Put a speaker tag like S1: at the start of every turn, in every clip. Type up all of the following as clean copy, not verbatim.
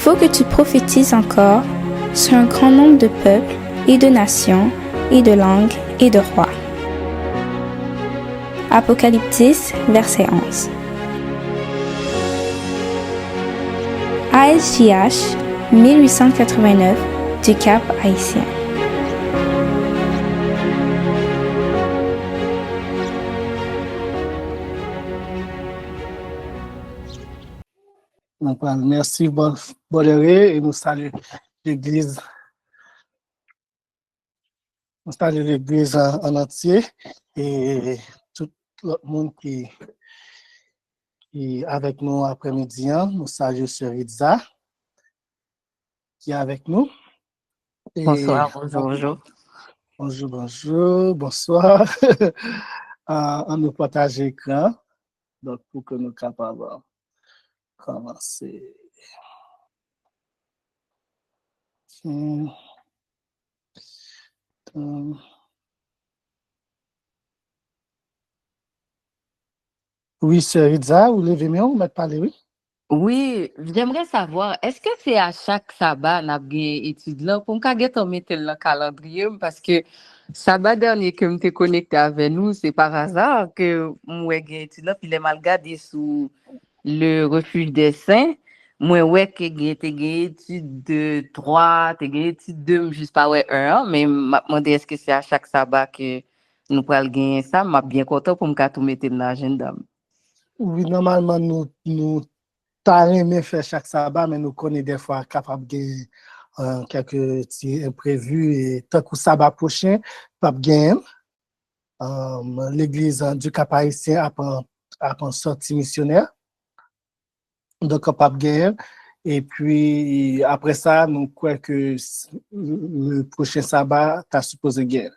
S1: faut que tu prophétises encore sur un grand nombre de peuples et de nations et de langues et de rois. Apocalypse 10, verset 11. ASJH 1889 du Cap Haïtien.
S2: Merci, Boléré, et nous saluons l'Église. Nous saluons l'Église en entier et tout le monde qui est avec nous après-midi. Nous saluons Sœur Itza qui est avec nous. Et
S3: bonsoir, bonjour.
S2: Bonjour, bonsoir. On nous partage l'écran, donc pour que nous soyons capables de commencer. Oui, Sœur Itza, vous levez-moi, vous m'êtes parlé, oui?
S3: Oui, j'aimerais savoir, est-ce que c'est à chaque sabbat qu'on a une étude là pour me mettre dans le calendrier parce que sabbat dernier que je me connecté avec nous, c'est par hasard que moi j'ai une étude là puis les mal gardé sous le refuge des saints. Moi ouais que j'ai une étude de 3, j'ai une étude de juste pas ouais 1, mais m'a demandé est-ce que c'est à chaque sabbat que nous pral gagner ça, m'a bien content pour me tout mettre dans l'agenda.
S2: Oui, normalement nous t'as aimé faire chaque sabbat, mais nous connaissons des fois capables de quelques petits imprévus et tant que sabbat prochain, pas gagner. L'église du Cap Haïtien a sorti missionnaire, donc pas gagner. Et puis après ça, nous croyons que le prochain sabbat t'as supposé gagner.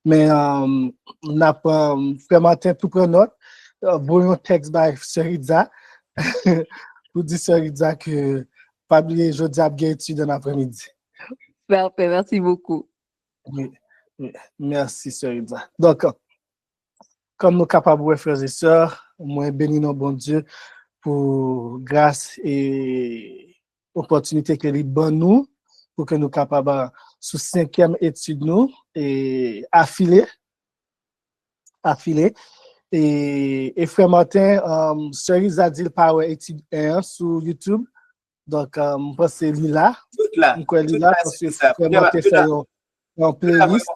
S2: Mais on n'a pas fait matin tout prendre note. Bon texte by Sœur Itza. Vous dites Sœur Itza que pas oublier jeudi à bien étude dans l'après-midi.
S3: Parfait, merci beaucoup.
S2: Oui, merci Sœur Itza. Donc, comme nous sommes capables, frères et sœurs, moi bénis nos bon Dieu pour grâce et opportunité que les bonnes nous pour que nous soyons capables sous 5e étude nous et affiler. Et frère Martin, Sœur Itza dit par étude 1 sur YouTube. Donc, je pense que c'est là.
S4: Tout là.
S2: Tout là, parce que frère Martin fait un playlist.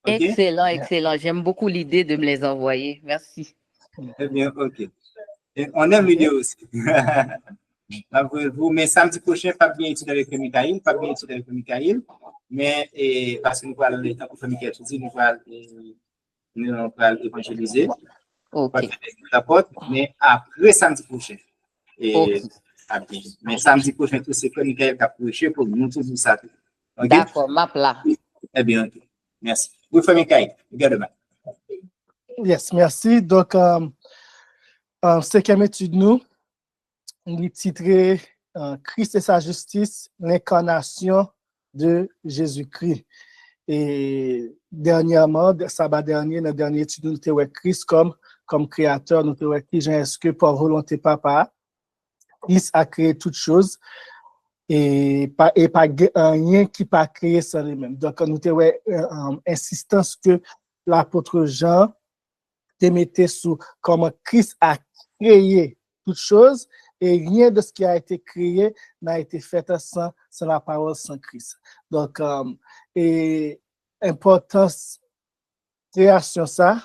S4: Okay?
S3: Excellent, excellent. J'aime beaucoup l'idée de me les envoyer. Merci.
S4: Très bien, ok. Et on aime l'idée aussi. Mais samedi prochain, pas bien étudier avec Michael, mais parce que nous allons le temps pour Michael étudier, nous allons évangéliser.
S3: Ok.
S4: Mais après samedi prochain.
S3: Okay.
S4: Mais samedi prochain, tout c'est que Michael a prêché pour nous tout ça. Okay?
S3: D'accord, map là.
S4: Eh bien, ok. Merci. Oui, Frère Michael, regarde-moi.
S2: Yes, merci. Donc, 5e étude nous, on est titré Christ et sa justice, l'incarnation de Jésus-Christ. Et dernièrement, sabbat dernier, dans la dernière étude, nous avons Christ comme créateur, nous avons dit est-ce que par volonté papa, Christ a créé toutes choses et pas rien qui pas créé sans lui-même. Donc, nous avons insistance que l'apôtre Jean te mettait sous comment Christ a créé toutes choses et rien de ce qui a été créé n'a été fait sans la parole, sans Christ. Donc, et importance création ça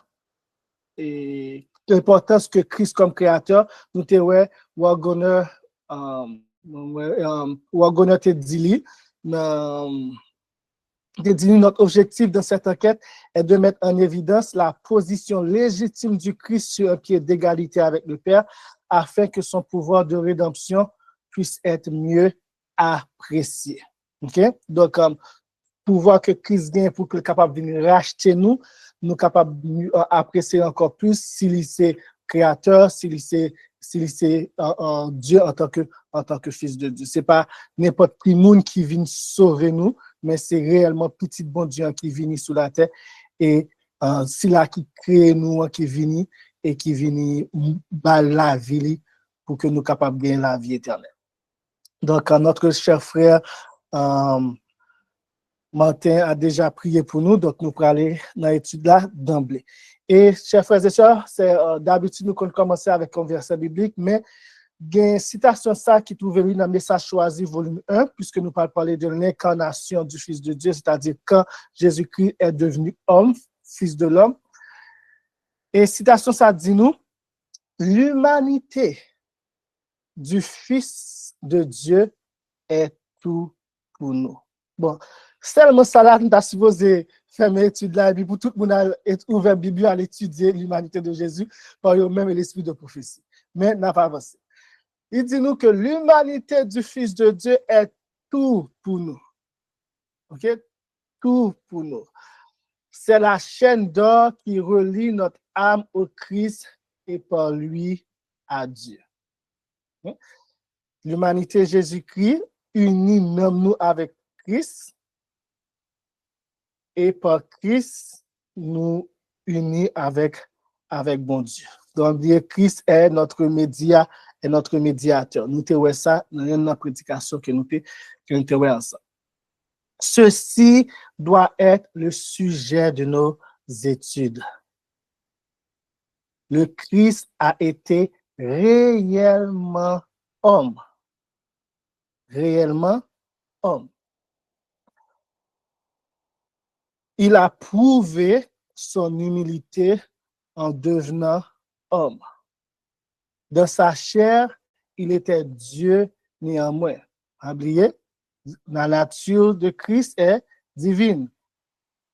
S2: et l'importance que Christ comme créateur, nous te ouais Wagoner te dit notre objectif dans cette enquête est de mettre en évidence la position légitime du Christ sur un pied d'égalité avec le Père afin que son pouvoir de rédemption puisse être mieux apprécié. OK? Donc, pouvoir que Christ gagne pour qu'il soit capable de venir racheter nous capables d'apprécier encore plus s'il est créateur, s'il est Dieu en tant que fils de Dieu. C'est pas n'importe qui monde qui vient sauver nous, mais c'est réellement petit bon Dieu qui vient sur la terre et c'est là qui crée nous qui vient et qui vient la vie pour que nous capables de gagner la vie éternelle. Donc, notre cher frère Martin a déjà prié pour nous, donc nous pourrons aller dans l'étude là d'emblée. Et, chers frères et sœurs, c'est d'habitude nous commençons avec un verset biblique, mais il y a une citation ça qui trouve dans le Message choisi, volume 1, puisque nous parlons de l'incarnation du Fils de Dieu, c'est-à-dire quand Jésus-Christ est devenu homme, Fils de l'homme. Et citation ça dit nous, l'humanité du Fils de Dieu est tout pour nous. Bon, seulement ça là, nous avons supposé faire une étude là, et puis pour tout le monde être ouvert la Bible à l'étudier l'humanité de Jésus par eux-mêmes et l'esprit de prophétie. Mais n'a pas avancé. Il dit nous que l'humanité du Fils de Dieu est tout pour nous. OK? Tout pour nous. C'est la chaîne d'or qui relie notre âme au Christ et par lui à Dieu. L'humanité Jésus-Christ unit même nous avec Christ et par Christ nous unit avec bon Dieu. Donc, Christ est notre médiateur. Nous te ça dans une prédication que nous te ensemble. Ceci doit être le sujet de nos études. Le Christ a été réellement homme. Réellement homme. Il a prouvé son humilité en devenant homme. Dans sa chair, il était Dieu néanmoins. Oubliez, la nature de Christ est divine.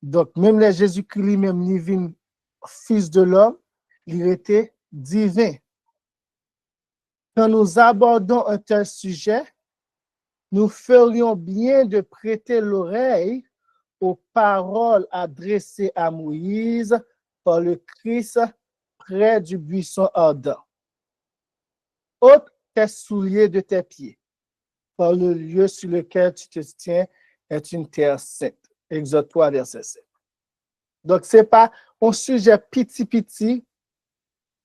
S2: Donc, même le Jésus-Christ lui-même, divin, fils de l'homme, il était divin. Quand nous abordons un tel sujet, nous ferions bien de prêter l'oreille aux paroles adressées à Moïse par le Christ près du buisson ardent. Ôte tes souliers de tes pieds, par le lieu sur lequel tu te tiens est une terre sainte. Exode 3, verset 7. Donc, ce n'est pas un sujet petit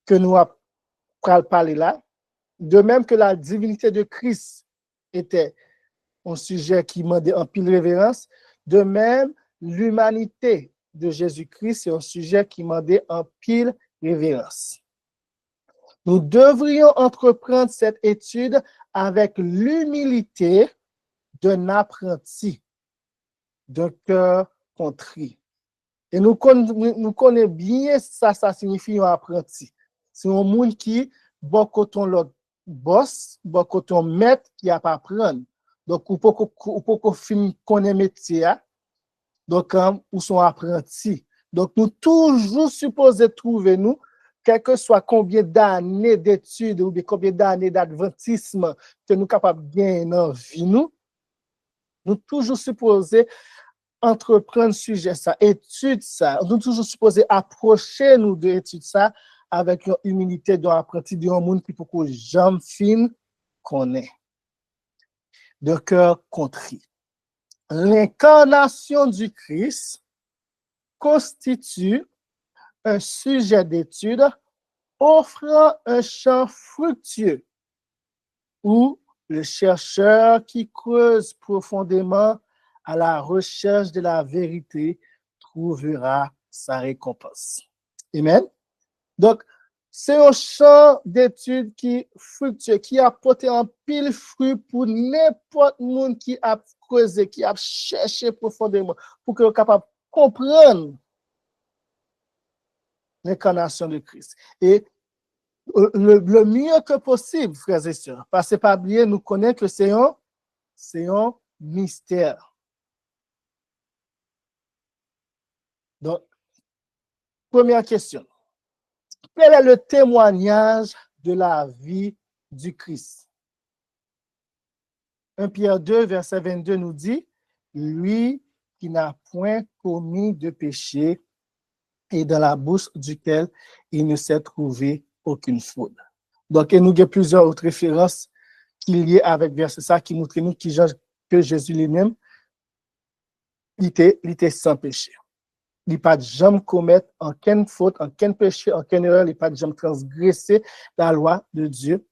S2: que nous allons parler là. De même que la divinité de Christ était un sujet qui demandait en pile révérence, de même, l'humanité de Jésus-Christ, c'est un sujet qui demandait en pile révérence. Nous devrions entreprendre cette étude avec l'humilité d'un apprenti, d'un cœur contrit. Et nous connaissons bien ça signifie un apprenti. C'est un monde qui, beaucoup l'autre boss, beaucoup maître qui a pas apprendre. Donc, ou peut fin connaître métier, donc, ou sont apprentis. Donc, nous toujours supposés trouver nous, quel que soit combien d'années d'études ou combien d'années d'adventisme que nous sommes capables de gagner dans la vie, nous toujours supposés entreprendre sujet ça, étude ça. Nous toujours supposés approcher nous de étude ça avec une humilité d'un apprenti d'un monde qui peut jamais fin connaît. De cœur contrit. L'incarnation du Christ constitue un sujet d'étude offrant un champ fructueux où le chercheur qui creuse profondément à la recherche de la vérité trouvera sa récompense. Amen. Donc, c'est un champ d'étude qui fructueux, qui a porté un pile fruit pour n'importe monde qui a creusé, qui a cherché profondément, pour que soit capable de comprendre l'incarnation de Christ. Et le mieux que possible, frères et sœurs, parce que pas oublier, nous connaissons que c'est un mystère. Donc, première question. Quel est le témoignage de la vie du Christ? 1 Pierre 2, verset 22 nous dit, lui qui n'a point commis de péché et dans la bouche duquel il ne s'est trouvé aucune fraude. Donc, il nous y a plusieurs autres références qui liées avec verset ça, qui montrent nous que Jésus lui-même, il était sans péché. Il n'a pas jamais commettre aucune faute, aucun péché, aucune erreur, il n'a pas jamais transgressé la loi de Dieu.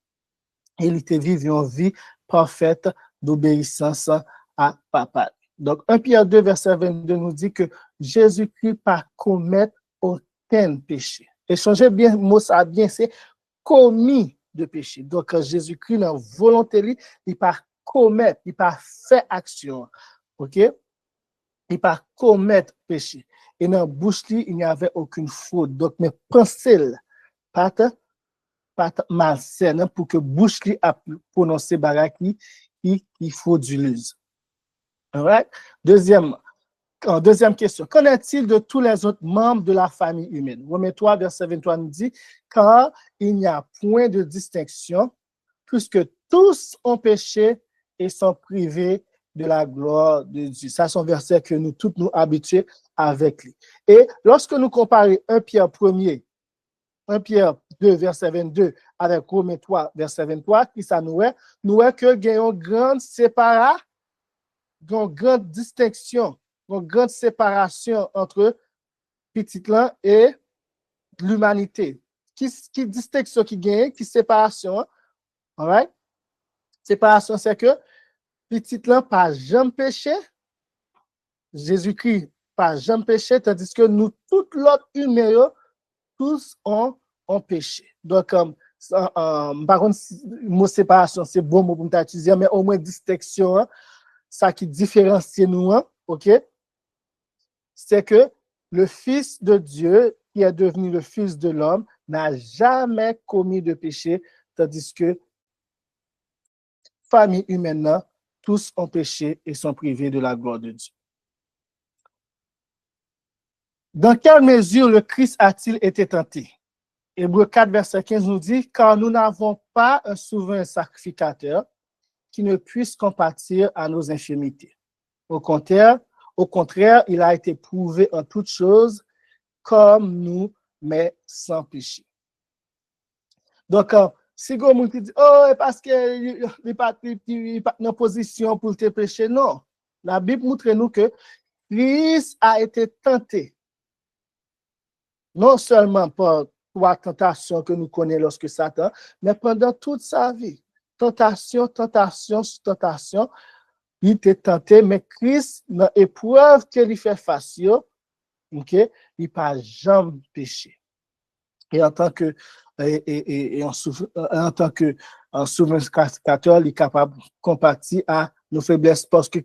S2: et il était vivre une vie parfaite d'obéissance à papa. Donc, 1 Pierre 2, verset 22 nous dit que Jésus-Christ pas commettre aucun péché. Et changez bien, mot ça bien, c'est commis de péché. Donc, Jésus-Christ, dans volonté, il pas commettre, il pas fait action. OK? Il pas commettre péché. Et dans la bouche, il n'y avait aucune faute. Donc, mais pensez, pas malsaine pour que bouche li a prononcé baraki qui frauduleuse. Alright? Deuxième question. Qu'en est-il de tous les autres membres de la famille humaine? Romains 3, verset 23 nous dit, car il n'y a point de distinction, puisque tous ont péché et sont privés de la gloire de Dieu. Ça, c'est un verset que nous tous nous habituons avec lui. Et lorsque nous comparons 1 Pierre 2, verset 22, avec Romains 3, verset 23, qui ça nous est que il y a une grande séparation, une grande distinction, une grande séparation entre petit là et l'humanité. Qui distinction qui gagne, qui séparation, alright? Séparation, c'est que petit là pas jamais péché, Jésus-Christ pas jamais péché, tandis que nous, tout l'autre humain, tous ont péché. Donc, par contre, mot séparation, c'est bon mot pour utiliser, mais au moins distinction, ça qui différencie nous, ok? C'est que le Fils de Dieu, qui est devenu le Fils de l'homme, n'a jamais commis de péché, tandis que famille humaine, tous ont péché et sont privés de la gloire de Dieu. Dans quelle mesure le Christ a-t-il été tenté? Hébreux 4, verset 15 nous dit, car nous n'avons pas un souverain sacrificateur qui ne puisse compatir à nos infirmités. Au contraire, il a été prouvé en toutes choses comme nous, mais sans péché. Donc, si vous me dites, oh, parce qu'il n'est pas en position pour te pécher, non. La Bible montre nous que Christ a été tenté, non seulement par trois tentations que nous connaissons lorsque Satan, mais pendant toute sa vie. Tentation sur tentation, il était tenté, mais Christ, dans l'épreuve qu'il fait face, il n'a pas jamais péché. Et en tant que souverain sacrificateur, il est capable de compatir à nos faiblesses parce que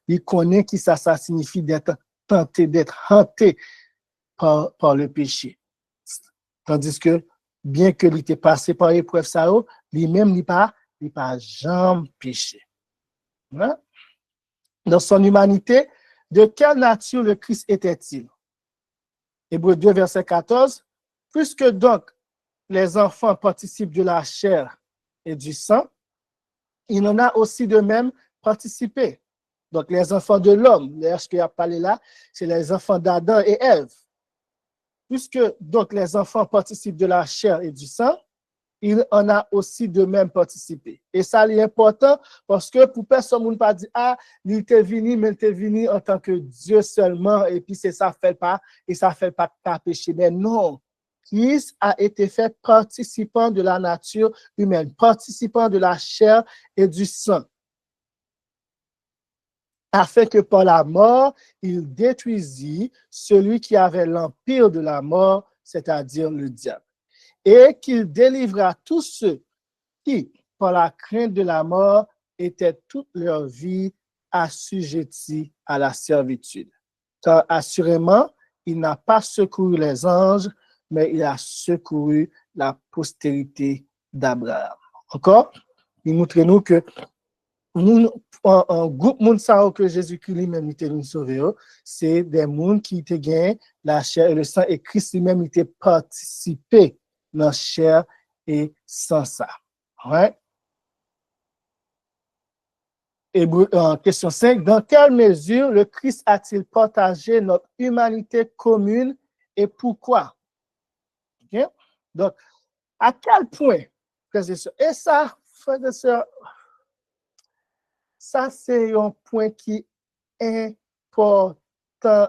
S2: il connaît qui ça signifie d'être tenté, d'être hanté par le péché. Tandis que, bien que il était passé par l'épreuve, lui-même, il n'a jamais péché. Hein? Dans son humanité, de quelle nature le Christ était-il? Hébreux 2, verset 14. Puisque donc les enfants participent de la chair et du sang, il en a aussi de même participé. Donc les enfants de l'homme, ce qu'il a parlé là, c'est les enfants d'Adam et Ève. Puisque donc les enfants participent de la chair et du sang, il en a aussi de même participé. Et ça, c'est important parce que pour personne ne pas dire, il était venu, mais il était venu en tant que Dieu seulement, et puis c'est ça fait pas, et ça fait pas ta péché. Mais non, Christ a été fait participant de la nature humaine, participant de la chair et du sang, afin que par la mort, il détruisit celui qui avait l'empire de la mort, c'est-à-dire le diable. Et qu'il délivra tous ceux qui, par la crainte de la mort, étaient toute leur vie assujettis à la servitude. Car assurément, il n'a pas secouru les anges, mais il a secouru la postérité d'Abraham. Encore, il montre nous que nous, un groupe monde que Jésus-Christ lui-même était nous sauver, c'est des mondes qui étaient gagnés la chair et le sang, et Christ lui-même était participé dans la chair et sans ça. Ouais. Et question 5, dans quelle mesure le Christ a-t-il partagé notre humanité commune et pourquoi? Okay? Donc, à quel point, frères et sœurs, et ça, frères et sœurs, ça c'est un point qui est important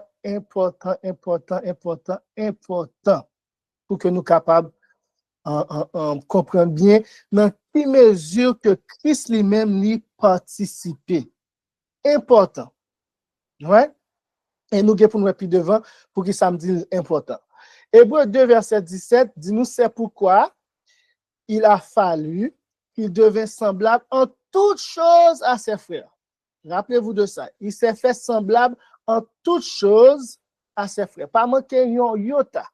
S2: pour que nous capables comprend bien dans quelle mesure que Christ lui-même lui participé. Important. Ouais? Et nous pour nous plus devant pour que ça me dise important. Hébreux 2, verset 17, dit-nous c'est pourquoi il a fallu qu'il devint semblable en toutes choses à ses frères. Rappelez-vous de ça. Il s'est fait semblable en toutes choses à ses frères. Pas manquer un iota.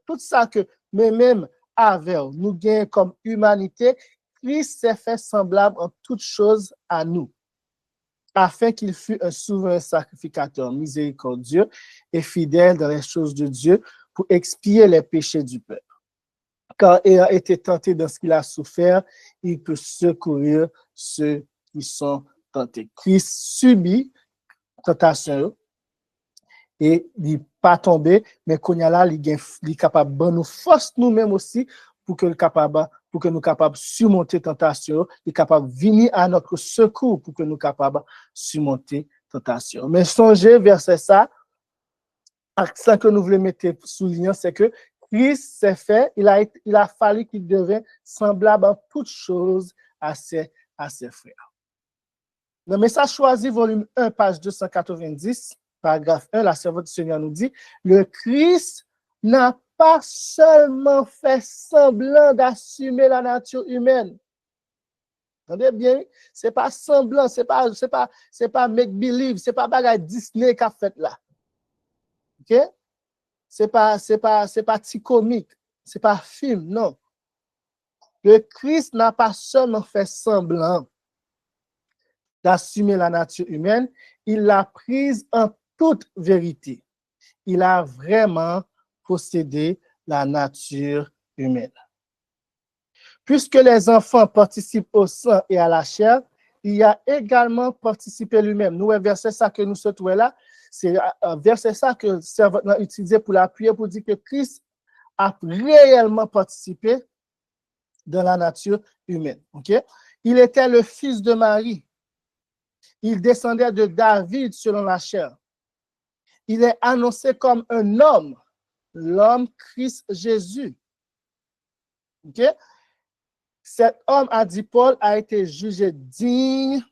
S2: Tout ça que nous-mêmes avons, nous gagnons comme humanité, Christ s'est fait semblable en toutes choses à nous, afin qu'il fût un souverain sacrificateur miséricordieux et fidèle dans les choses de Dieu pour expier les péchés du peuple. Car ayant été tenté dans ce qu'il a souffert, il peut secourir ceux qui sont tentés. Christ subit tentation et il n'est pas tombé, mais qu'on y a là, il est capable de nous force nous-mêmes aussi pour que nous capables de surmonter tentation, il est capable de venir à notre secours pour que nous capables de surmonter tentation. Mais songez, verset ça, accent que nous voulons mettre soulignant, c'est que Christ s'est fait, il a fallu qu'il devienne semblable en toutes choses à ses frères. Le message choisi, volume 1, page 290, paragraphe 1, la servante du Seigneur nous dit, le Christ n'a pas seulement fait semblant d'assumer la nature humaine. Entendez bien? C'est pas semblant, c'est pas make-believe, c'est pas bagay Disney qu'a fait là. OK? C'est pas petit comique, c'est pas film, non. Le Christ n'a pas seulement fait semblant d'assumer la nature humaine, il l'a prise en toute vérité. Il a vraiment possédé la nature humaine. Puisque les enfants participent au sang et à la chair, il a également participé lui-même. Nous, verset ça que nous se trouvons là, c'est un verset ça que le servant a utilisé pour l'appuyer pour dire que Christ a réellement participé dans la nature humaine. Okay? Il était le fils de Marie. Il descendait de David selon la chair. Il est annoncé comme un homme, l'homme Christ Jésus. Okay? Cet homme, a dit Paul, a été jugé digne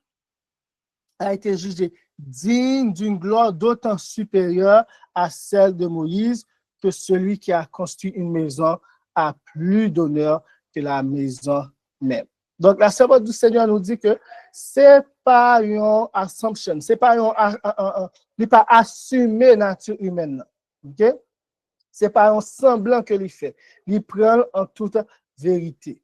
S2: d'une gloire d'autant supérieure à celle de Moïse que celui qui a construit une maison a plus d'honneur que la maison même. Donc, la servante du Seigneur nous dit que c'est pas une assumption, c'est pas pas assumer nature humaine. OK? C'est pas un semblant que il fait. Il prend en toute vérité.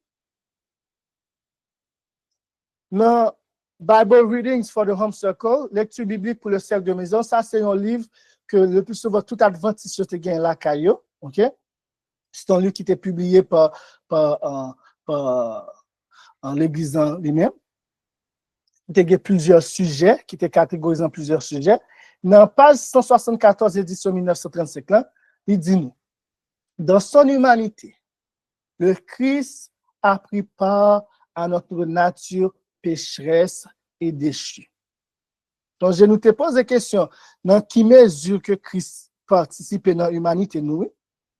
S2: Dans Bible Readings for the Home Circle, lecture biblique pour le cercle de maison, ça c'est un livre que le plus souvent tout adventiste te gagne la caillou, OK? C'est un livre qui était publié par l'église en lui-même. Il y a plusieurs sujets, qui étaient catégorisés en plusieurs sujets. Dans page 174, édition 1935, là, il dit nous, dans son humanité, le Christ a pris part à notre nature pécheresse et déchue. Donc, je nous te pose des questions. Dans quelle mesure que Christ participe dans l'humanité, nous?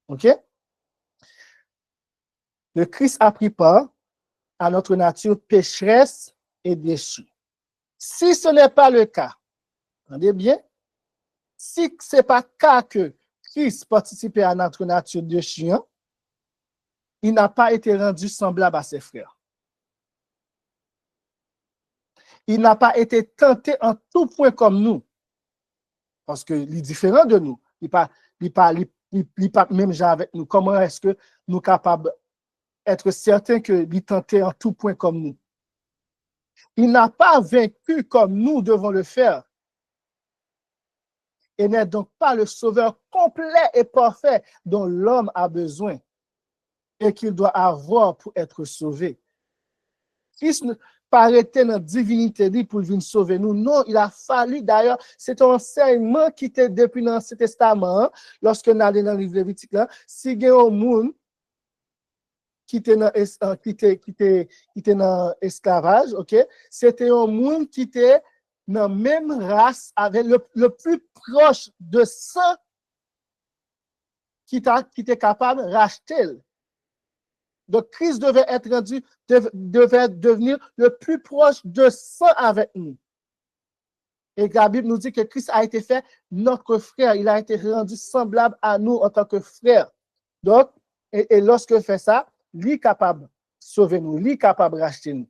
S2: OK? Le Christ a pris part à notre nature pécheresse et déchue. Si ce n'est pas le cas, entendez bien, si ce n'est pas le cas que Christ participe à notre nature déchue, il n'a pas été rendu semblable à ses frères. Il n'a pas été tenté en tout point comme nous. Parce qu'il est différent de nous. Il n'est pas même genre avec nous. Comment est-ce que nous sommes capables d'être certains qu'il est tenté en tout point comme nous? Il n'a pas vaincu comme nous devons le faire. Et n'est donc pas le sauveur complet et parfait dont l'homme a besoin et qu'il doit avoir pour être sauvé. Christ ne paraît dans la divinité pour venir sauver nous. Non, il a fallu d'ailleurs, c'est un enseignement qui était depuis l'Ancien Testament, lorsque nous allons dans le livre Lévitique, si il y a un monde qui était dans l'esclavage, ok, c'était un monde qui était dans la même race, avec le plus proche de sang qui était capable de racheter. Donc, Christ devait être rendu, devait devenir le plus proche de sang avec nous. Et la Bible nous dit que Christ a été fait notre frère. Il a été rendu semblable à nous en tant que frère. Donc, et lorsque fait ça, lui est capable de sauver nous, lui est capable de racheter nous.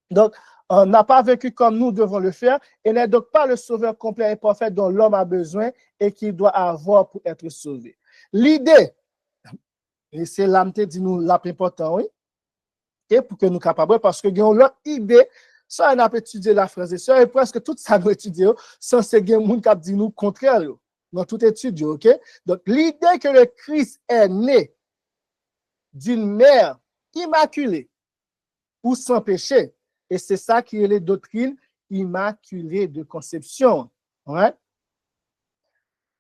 S2: Donc, on n'a pas vécu comme nous devons le faire et n'est donc pas le sauveur complet et parfait dont l'homme a besoin et qu'il doit avoir pour être sauvé. L'idée, et c'est l'âme dit nous l'important, oui, et pour que nous capables, parce que nous l'autre idée, ça on a étudié la phrase et ça, et presque tout ça nous étudier, sans ce que nous qui dit nous contraire, dans toute étude, ok? Donc, l'idée que le Christ est né d'une mère immaculée ou sans péché, et c'est ça qui est les doctrines immaculées de conception. Ouais?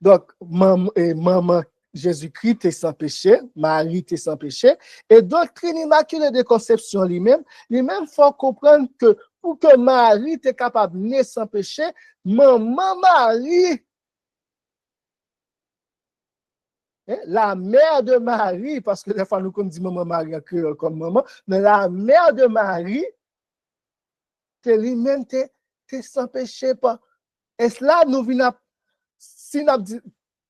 S2: Donc, maman Jésus-Christ est sans péché, Marie est sans péché, et doctrine immaculée de conception lui-même, faut comprendre que pour que Marie était capable de naître sans péché, maman Marie, la mère de Marie, parce que des fois nous dit maman Marie en créole comme maman, mais la mère de Marie, lui-même t'es sans péché pas. Et cela nous vient si notre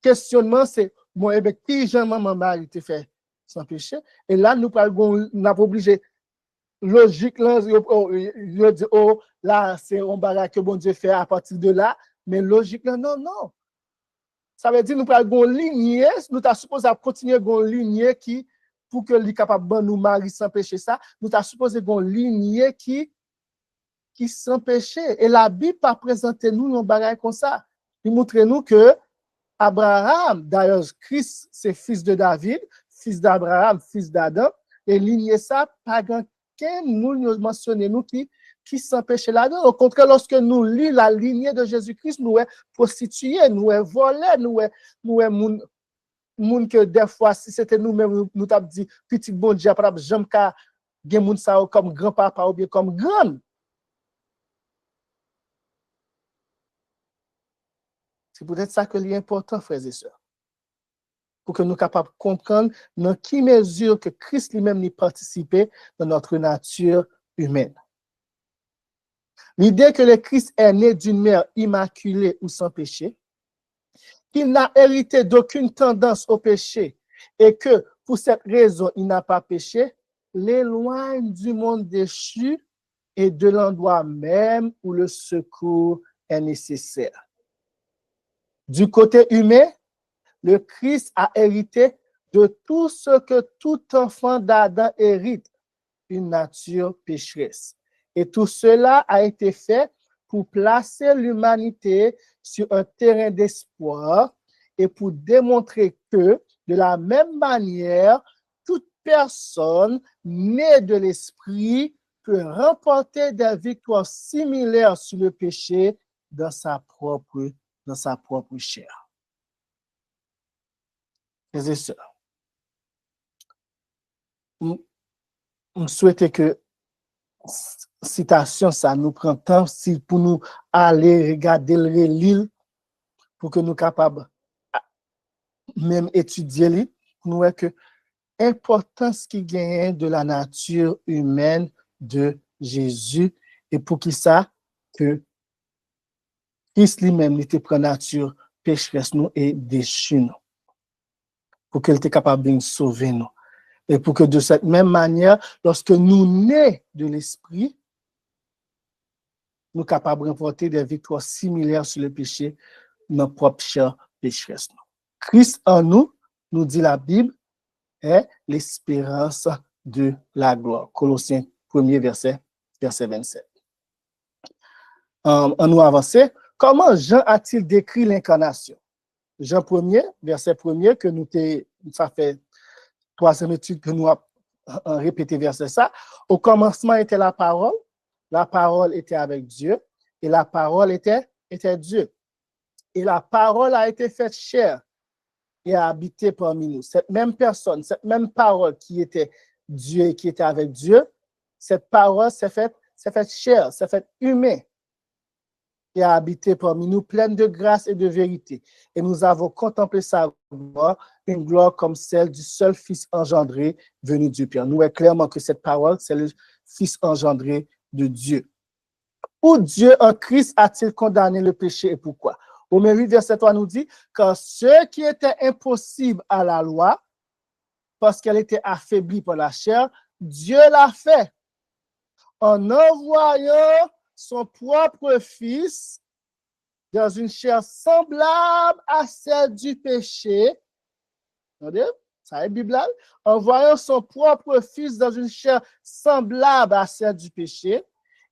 S2: questionnement c'est bon et bien qui Jean maman Marie te fait sans péché et là nous parlons n'a pas obligé logique là je dis oh là c'est un bagage que bon Dieu fait à partir de là mais logique là non ça veut dire nous parlons lignée nous t'a supposé continuer une lignée qui pour que lui capable de nous marier sans péché ça nous t'a supposé une lignée qui sans péché. Et la Bible a présenté nous un bagage comme ça. Il montre nous que Abraham, d'ailleurs, Christ, c'est fils de David, fils d'Abraham, fils d'Adam, et lignée ça, pas qu'un nous mentionne nous qui sans péché là-dedans. Au contraire, lorsque nous lisons la lignée de Jésus-Christ, nous est prostitués, nous est volés, nous est moun que des fois, si c'était nous-mêmes, nous t'avons dit, petit bon Dieu, j'aime qu'à gen moun sa comme grand-papa ou bien comme grand. C'est peut-être ça que l'important, frères et sœurs, pour que nous soyons capables de comprendre dans quelle mesure que Christ lui-même y participé dans notre nature humaine. L'idée que le Christ est né d'une mère immaculée ou sans péché, qu'il n'a hérité d'aucune tendance au péché et que pour cette raison il n'a pas péché, l'éloigne du monde déchu et de l'endroit même où le secours est nécessaire. Du côté humain, le Christ a hérité de tout ce que tout enfant d'Adam hérite, une nature pécheresse. Et tout cela a été fait pour placer l'humanité sur un terrain d'espoir et pour démontrer que, de la même manière, toute personne née de l'esprit peut remporter des victoires similaires sur le péché dans sa propre chair. Frères et sœurs, je souhaite que citation ça nous prend temps si pour nous aller regarder le livre pour que nous capables même étudier pour nous voir que l'importance qui gagne de la nature humaine de Jésus et pour qui ça que Christ lui-même était prend nature pécheresse nous et déchu nous pour qu'il était capable de nous sauver nous. Et pour que de cette même manière, lorsque nous nés de l'esprit, nous sommes capables de remporter des victoires similaires sur le péché, notre propre chair pécheresse. Christ en nous, nous dit la Bible, est l'espérance de la gloire. Colossiens 1er verset 27. En nous avancer, comment Jean a-t-il décrit l'incarnation? Jean 1er, verset 1er, que nous ça fait troisième étude que nous avons répété verset ça. Au commencement était la parole était avec Dieu, et la parole était Dieu. Et la parole a été faite chair et a habité parmi nous. Cette même personne, cette même parole qui était Dieu et qui était avec Dieu, cette parole s'est faite chair, s'est faite humain et a habité parmi nous, pleine de grâce et de vérité. Et nous avons contemplé sa gloire, une gloire comme celle du seul Fils engendré venu du Père. Nous voyons clairement que cette parole, c'est le Fils engendré de Dieu. Où Dieu en Christ a-t-il condamné le péché et pourquoi? Romains 8, verset 3 nous dit, car ce qui était impossible à la loi, parce qu'elle était affaiblie par la chair, Dieu l'a fait en envoyant son propre Fils dans une chair semblable à celle du péché. Regardez, ça est Bible, en voyant son propre Fils dans une chair semblable à celle du péché,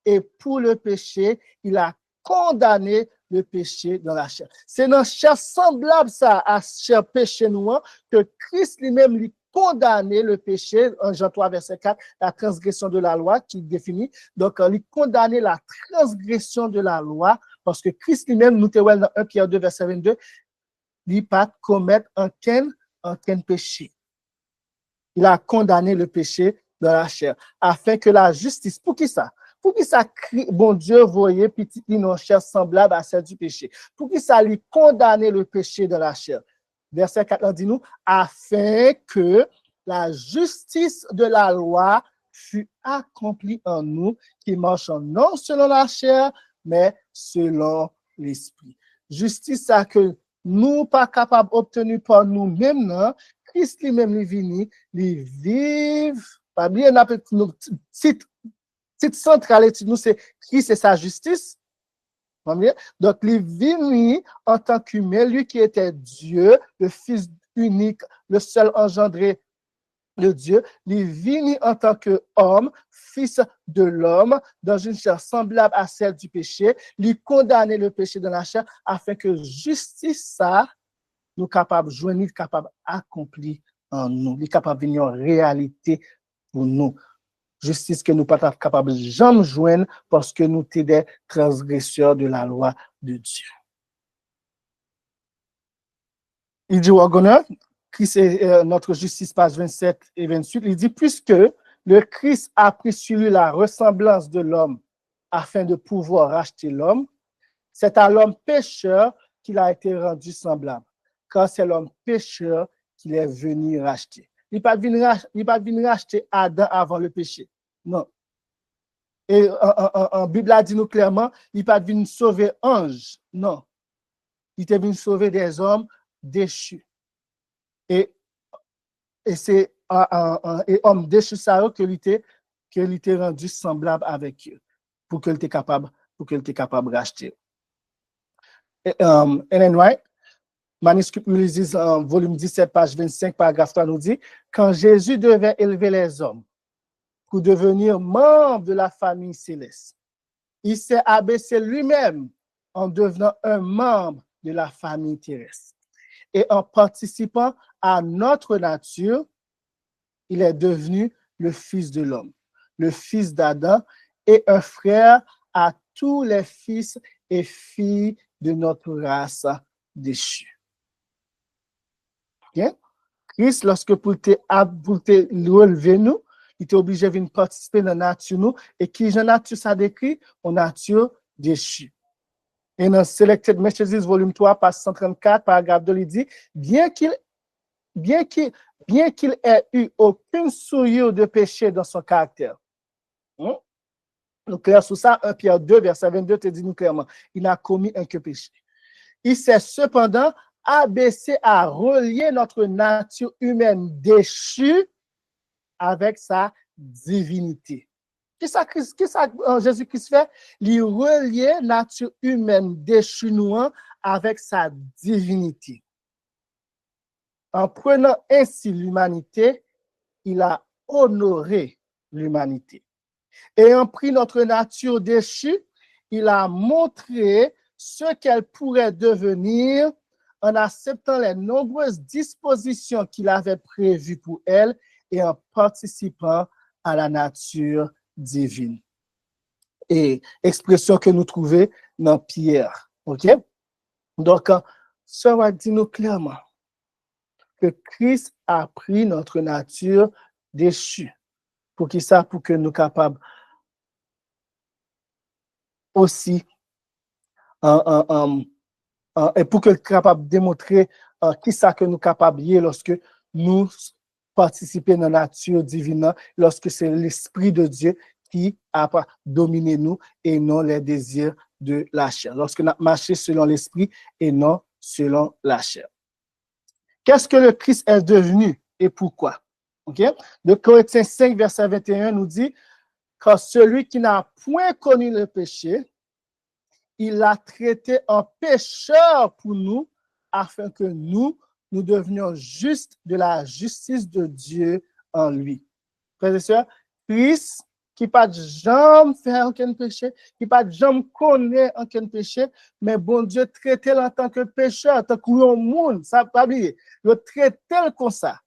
S2: et pour le péché, il a condamné le péché dans la chair. C'est dans la chair semblable ça à chair péché noir que Christ lui-même lui condamné le péché, en Jean 3, verset 4, la transgression de la loi qui définit. Donc, il condamné la transgression de la loi parce que Christ lui-même, nous te voyons dans 1 Pierre 2, verset 22, il n'a pas commettre aucun péché. Il a condamné le péché dans la chair afin que la justice, pour qui ça? Pour qui ça, bon Dieu, voyait petit une chair semblable à celle du péché? Pour qui ça lui condamner le péché dans la chair? Verset 4 dit-nous, afin que la justice de la loi fût accomplie en nous, qui marchons non selon la chair, mais selon l'esprit. Justice, ça que nous pas capables d'obtenir par nous-mêmes, non? Christ lui-même, il vient, il vive, pas bien, on appelle nos titre central étude nous, c'est Christ et sa justice. Donc, il vient en tant qu'humain, lui qui était Dieu, le Fils unique, le seul engendré de Dieu, il vient en tant qu'homme, Fils de l'homme, dans une chair semblable à celle du péché, il condamne le péché dans la chair, afin que justice, ça, nous capables de joindre, capable d'accomplir en nous, il est capable de venir en réalité pour nous. Justice que nous ne sommes pas capables de jamais joindre parce que nous sommes des transgresseurs de la loi de Dieu. Il dit, Wagoner, Christ est notre justice, page 27 et 28, il dit, puisque le Christ a pris sur lui la ressemblance de l'homme afin de pouvoir racheter l'homme, c'est à l'homme pécheur qu'il a été rendu semblable, car c'est l'homme pécheur qu'il est venu racheter. Il n'est pas venu racheter Adam avant le péché. Non. Et en Bible a dit nous clairement, il n'est pas venu sauver ange. Non. Il était venu sauver des hommes déchus. Et c'est un homme déchu ça que il était rendu semblable avec eux pour qu'il était capable de racheter. Ellen White, manuscrit Ulysses, volume 17, page 25, paragraphe 3 nous dit, quand Jésus devait élever les hommes pour devenir membre de la famille céleste, il s'est abaissé lui-même en devenant un membre de la famille terrestre. Et en participant à notre nature, il est devenu le Fils de l'homme, le Fils d'Adam et un frère à tous les fils et filles de notre race déchue. Okay? Christ, lorsque pour te relever nous, il était obligé de venir participer dans la nature nous, et qui la nature ça décrit, en nature déchue. Et dans Selected Messages, volume 3, page 134, paragraphe 2, il dit, bien qu'il ait eu aucune souillure de péché dans son caractère. Nous clair sur ça, 1 Pierre 2, verset 22, te dit nous clairement, il n'a commis un que péché. Il s'est cependant abaissé à relier notre nature humaine déchue avec sa divinité. Qu'est-ce que Jésus-Christ fait? Il relier nature humaine déchue avec sa divinité. En prenant ainsi l'humanité, il a honoré l'humanité. Ayant pris notre nature déchue, il a montré ce qu'elle pourrait devenir en acceptant les nombreuses dispositions qu'il avait prévues pour elle et en participant à la nature divine. Et expression que nous trouvons dans Pierre. OK? Donc, ça va dire nous clairement que Christ a pris notre nature déchue. Pour qui ça? Pour que nous capables aussi et pour que capable de démontrer qui ça que nous capables lorsque nous participer dans la nature divine, lorsque c'est l'Esprit de Dieu qui a dominé nous et non les désirs de la chair. Lorsque nous marchons selon l'Esprit et non selon la chair. Qu'est-ce que le Christ est devenu et pourquoi? Okay? De Corinthiens 5, verset 21 nous dit, car celui qui n'a point connu le péché, il l'a traité en pécheur pour nous, afin que nous devenions justes de la justice de Dieu en lui. Frères et sœurs, Christ, qui pas jamais fait aucun péché, qui pas jamais connaît aucun péché, mais bon Dieu traité en tant que pécheur, tant que monde, ça pas oublier, le traité comme ça.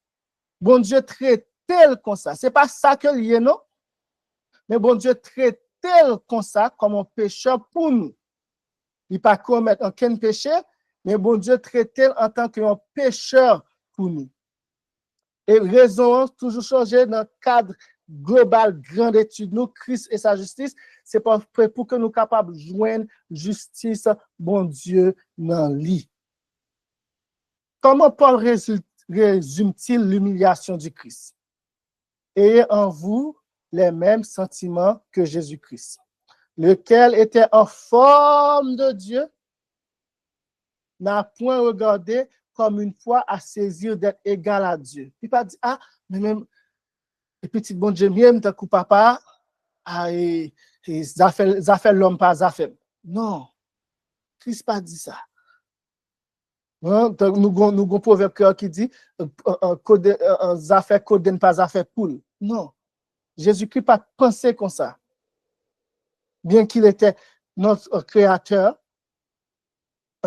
S2: Bon Dieu traité comme ça. C'est pas ça que lié non, mais bon Dieu traité comme ça comme un pécheur pour nous. Il pas commettre aucun péché, mais bon Dieu traité en tant qu'un pécheur pour nous. Et raison toujours changer dans le cadre global, grande étude, nous, Christ et sa justice, c'est pour que nous capables de joindre justice, bon Dieu, dans lui. Comment Paul résume-t-il l'humiliation du Christ? Ayez en vous les mêmes sentiments que Jésus-Christ, lequel était en forme de Dieu, n'a point regardé comme une fois à saisir d'être égal à Dieu. Il pas dit, ah, mais même, les petits bon Dieu, même, t'as coup papa, et ça fait l'homme pas ça fait. Non, Christ pas dit ça. Nous avons un proverbe qui dit, ça fait coden pas ça fait poule. Non, Jésus-Christ pas pensé comme ça. Bien qu'il était notre créateur,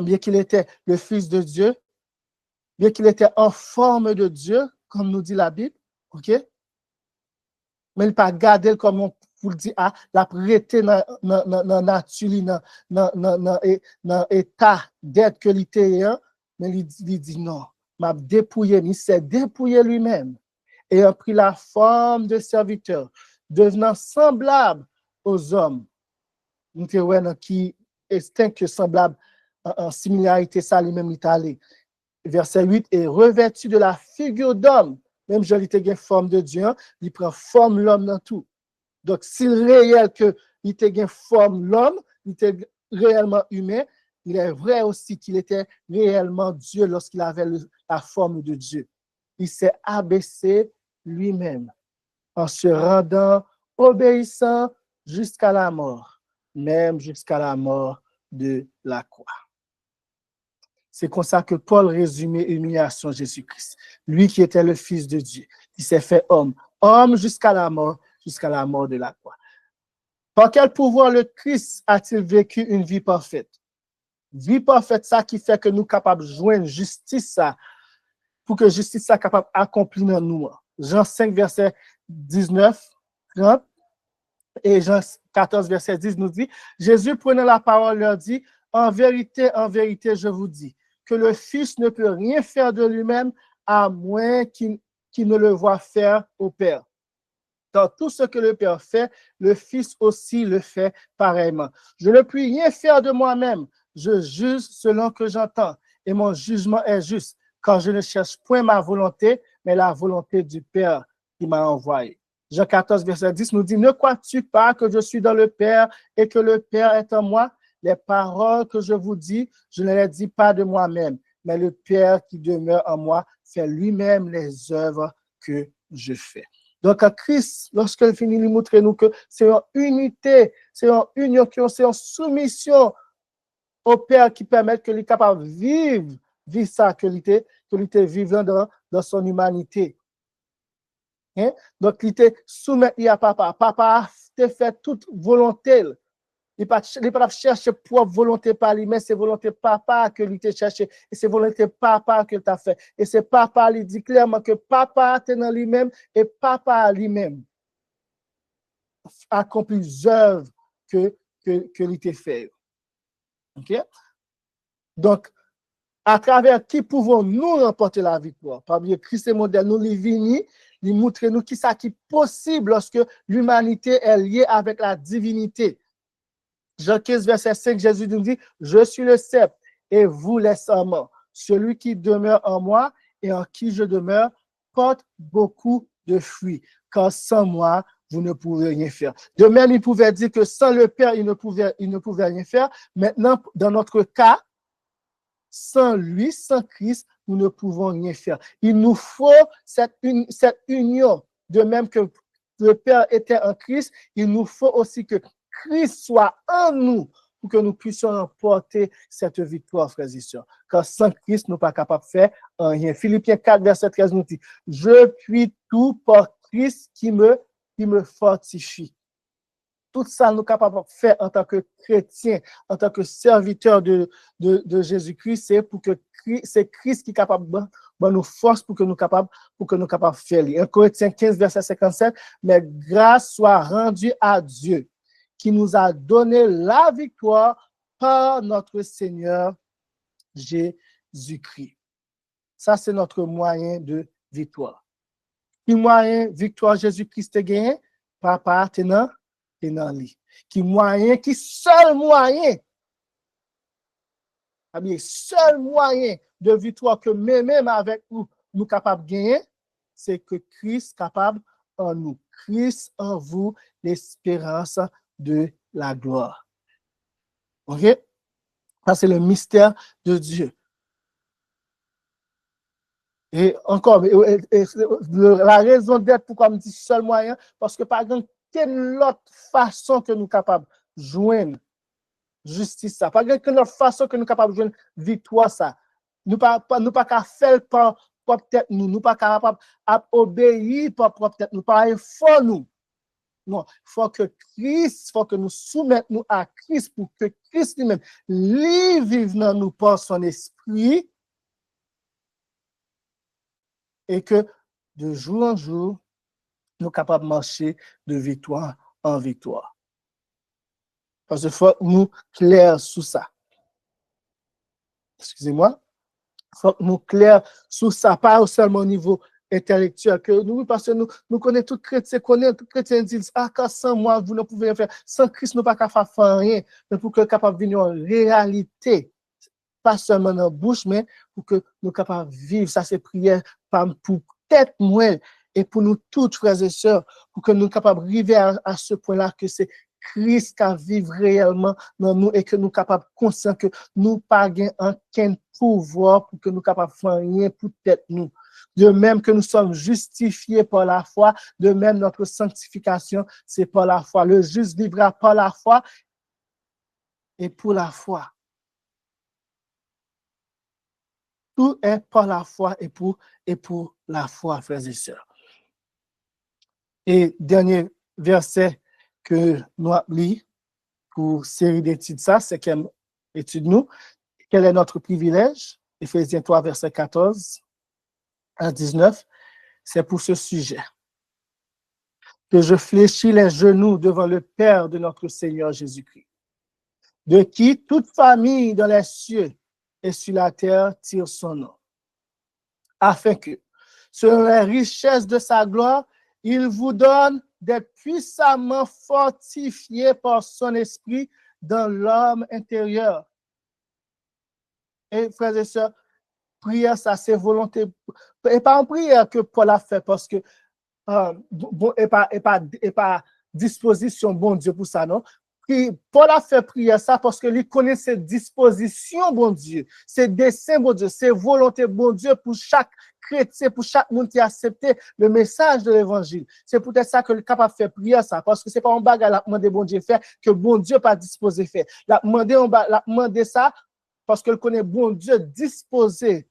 S2: bien qu'il était le Fils de Dieu, bien qu'il était en forme de Dieu, comme nous dit la Bible, ok? Mais il n'a pas gardé comme on pour dire, ah, la prêté dans la nature, dans l'état d'être que il était, mais il dit non, m'a dépouillé, il s'est dépouillé lui-même et a pris la forme de serviteur, devenant semblable aux hommes. Nous avons qui est que semblable en similarité, ça lui-même est allé. Verset 8, et revêtu de la figure d'homme, même je l'ai une forme de Dieu, il prend forme l'homme dans tout. Donc, s'il est réel qu'il était une forme l'homme, il était réellement humain, il est vrai aussi qu'il était réellement Dieu lorsqu'il avait la forme de Dieu. Il s'est abaissé lui-même en se rendant obéissant jusqu'à la mort, même jusqu'à la mort de la croix. C'est comme ça que Paul résumait l'humiliation de Jésus-Christ. Lui qui était le Fils de Dieu, qui s'est fait homme jusqu'à la mort de la croix. Par quel pouvoir le Christ a-t-il vécu une vie parfaite? Vie parfaite, ça qui fait que nous sommes capables de joindre justice, ça, pour que justice soit capable d'accomplir dans nous. Jean 5, verset 19, 30, et Jean 14, verset 10 nous dit, Jésus prenant la parole leur dit, en vérité, je vous dis, que le Fils ne peut rien faire de lui-même à moins qu'il ne le voie faire au Père. Dans tout ce que le Père fait, le Fils aussi le fait pareillement. Je ne puis rien faire de moi-même. Je juge selon que j'entends, et mon jugement est juste, car je ne cherche point ma volonté, mais la volonté du Père qui m'a envoyé. Jean 14, verset 10 nous dit, ne crois-tu pas que je suis dans le Père et que le Père est en moi? Les paroles que je vous dis, je ne les dis pas de moi-même, mais le Père qui demeure en moi fait lui-même les œuvres que je fais. Donc, Christ, lorsqu'il finit de montrer nous que c'est une unité, c'est une union, c'est une soumission au Père qui permet qu'il est capable de vivre sa qualité, qu'il était vivant dans son humanité. Hein? Donc, il était soumis à papa. Papa a fait toute volonté. Il n'a pas cherché propre volonté par lui, mais c'est volonté papa que lui t'a cherché. Et c'est volonté papa que t'a fait. Et c'est papa lui dit clairement que papa est dans lui-même et papa lui-même accomplit les œuvres que lui t'a fait. OK? Donc, à travers qui pouvons-nous remporter la victoire? Parmi Christ et modèle, nous les vignes, il montre nous qui ça qui est possible lorsque l'humanité est liée avec la divinité. Jean 15, verset 5, Jésus nous dit, je suis le cep et vous les sarments. Celui qui demeure en moi et en qui je demeure porte beaucoup de fruits, car sans moi, vous ne pouvez rien faire. De même, il pouvait dire que sans le Père, il ne pouvait rien faire. Maintenant, dans notre cas, sans lui, sans Christ, nous ne pouvons rien faire. Il nous faut cette union. De même que le Père était en Christ, il nous faut aussi que Christ soit en nous pour que nous puissions remporter cette victoire, frères et sœurs. Car sans Christ, nous ne sommes pas capables de faire rien. Philippiens 4, verset 13 nous dit, je puis tout par Christ qui me fortifie. Tout ça, nous sommes capables de faire en tant que chrétiens, en tant que serviteurs de Jésus-Christ, c'est Christ qui est capable de nous force pour que nous capables de faire. 1 Corinthiens 15, verset 57, mais grâce soit rendue à Dieu, qui nous a donné la victoire par notre Seigneur Jésus-Christ. Ça, c'est notre moyen de victoire. Qui moyen victoire Jésus-Christ a gagné? Papa, t'es dans lui. Qui moyen, qui seul moyen, seul moyen de victoire que même avec nous capables de gagner, c'est que Christ capable en nous. Christ en vous, l'espérance de la gloire. OK? Ça, c'est le mystère de Dieu. Et encore, la raison d'être pourquoi je me dis seul moyen, parce que par exemple, quelle autre façon que nous sommes capables de joindre justice ça, par exemple, quelle autre façon que nous sommes capables de joindre victoire ça. Nous pas qu'à faire par propre nous pas capables d'obéir par propre nous, pas fort nous. Non, il faut que nous soumettons à Christ pour que Christ lui-même vive dans nous par son esprit et que de jour en jour, nous sommes capables de marcher de victoire en victoire. Parce qu'il faut que nous clairs sur ça. Excusez-moi. Il faut que nous clairs sur ça, pas seulement au niveau intellectuel, que nous, parce que nous connaissons tout chrétien, tout chrétien disent, car sans moi, vous ne pouvez rien faire. Sans Christ, nous ne pouvons pas faire rien, mais pour que nous capables de venir en réalité, pas seulement dans la bouche, mais pour que nous soyons capables de vivre. Ça, c'est prière pour tête moins et pour nous toutes, frères et sœurs, pour que nous soyons capables d'arriver à ce point-là, que c'est Christ qui vit réellement dans nous et que nous sommes capables de conscients que nous n'avons pas aucun pouvoir pour que nous soyons capables de faire rien pour tête nous. De même que nous sommes justifiés par la foi, de même notre sanctification, c'est par la foi. Le juste vivra par la foi et pour la foi. Tout est par la foi et pour la foi, frères et sœurs. Et dernier verset que nous lisons pour série d'études, ça, c'est quelle étude nous, quel est notre privilège? Éphésiens 3, verset 14 à 19, c'est pour ce sujet. Que je fléchis les genoux devant le Père de notre Seigneur Jésus-Christ, de qui toute famille dans les cieux et sur la terre tire son nom, afin que, selon les richesses de sa gloire, il vous donne d'être puissamment fortifiés par son esprit dans l'homme intérieur. Et frères et sœurs, prière, ça c'est volonté. Et pas en prière que Paul a fait, parce que et pas disposition, bon Dieu, pour ça, non? Paul a fait prier ça parce que lui connaît ses dispositions, bon Dieu, ses desseins, bon Dieu, ses volontés, bon Dieu, pour chaque chrétien, pour chaque monde qui a accepté le message de l'évangile. C'est peut-être ça que le capable de faire prier ça, parce que c'est pas un bagage la demander bon Dieu faire, que bon Dieu pas disposé faire. La demander ça, parce que le connaît bon Dieu disposé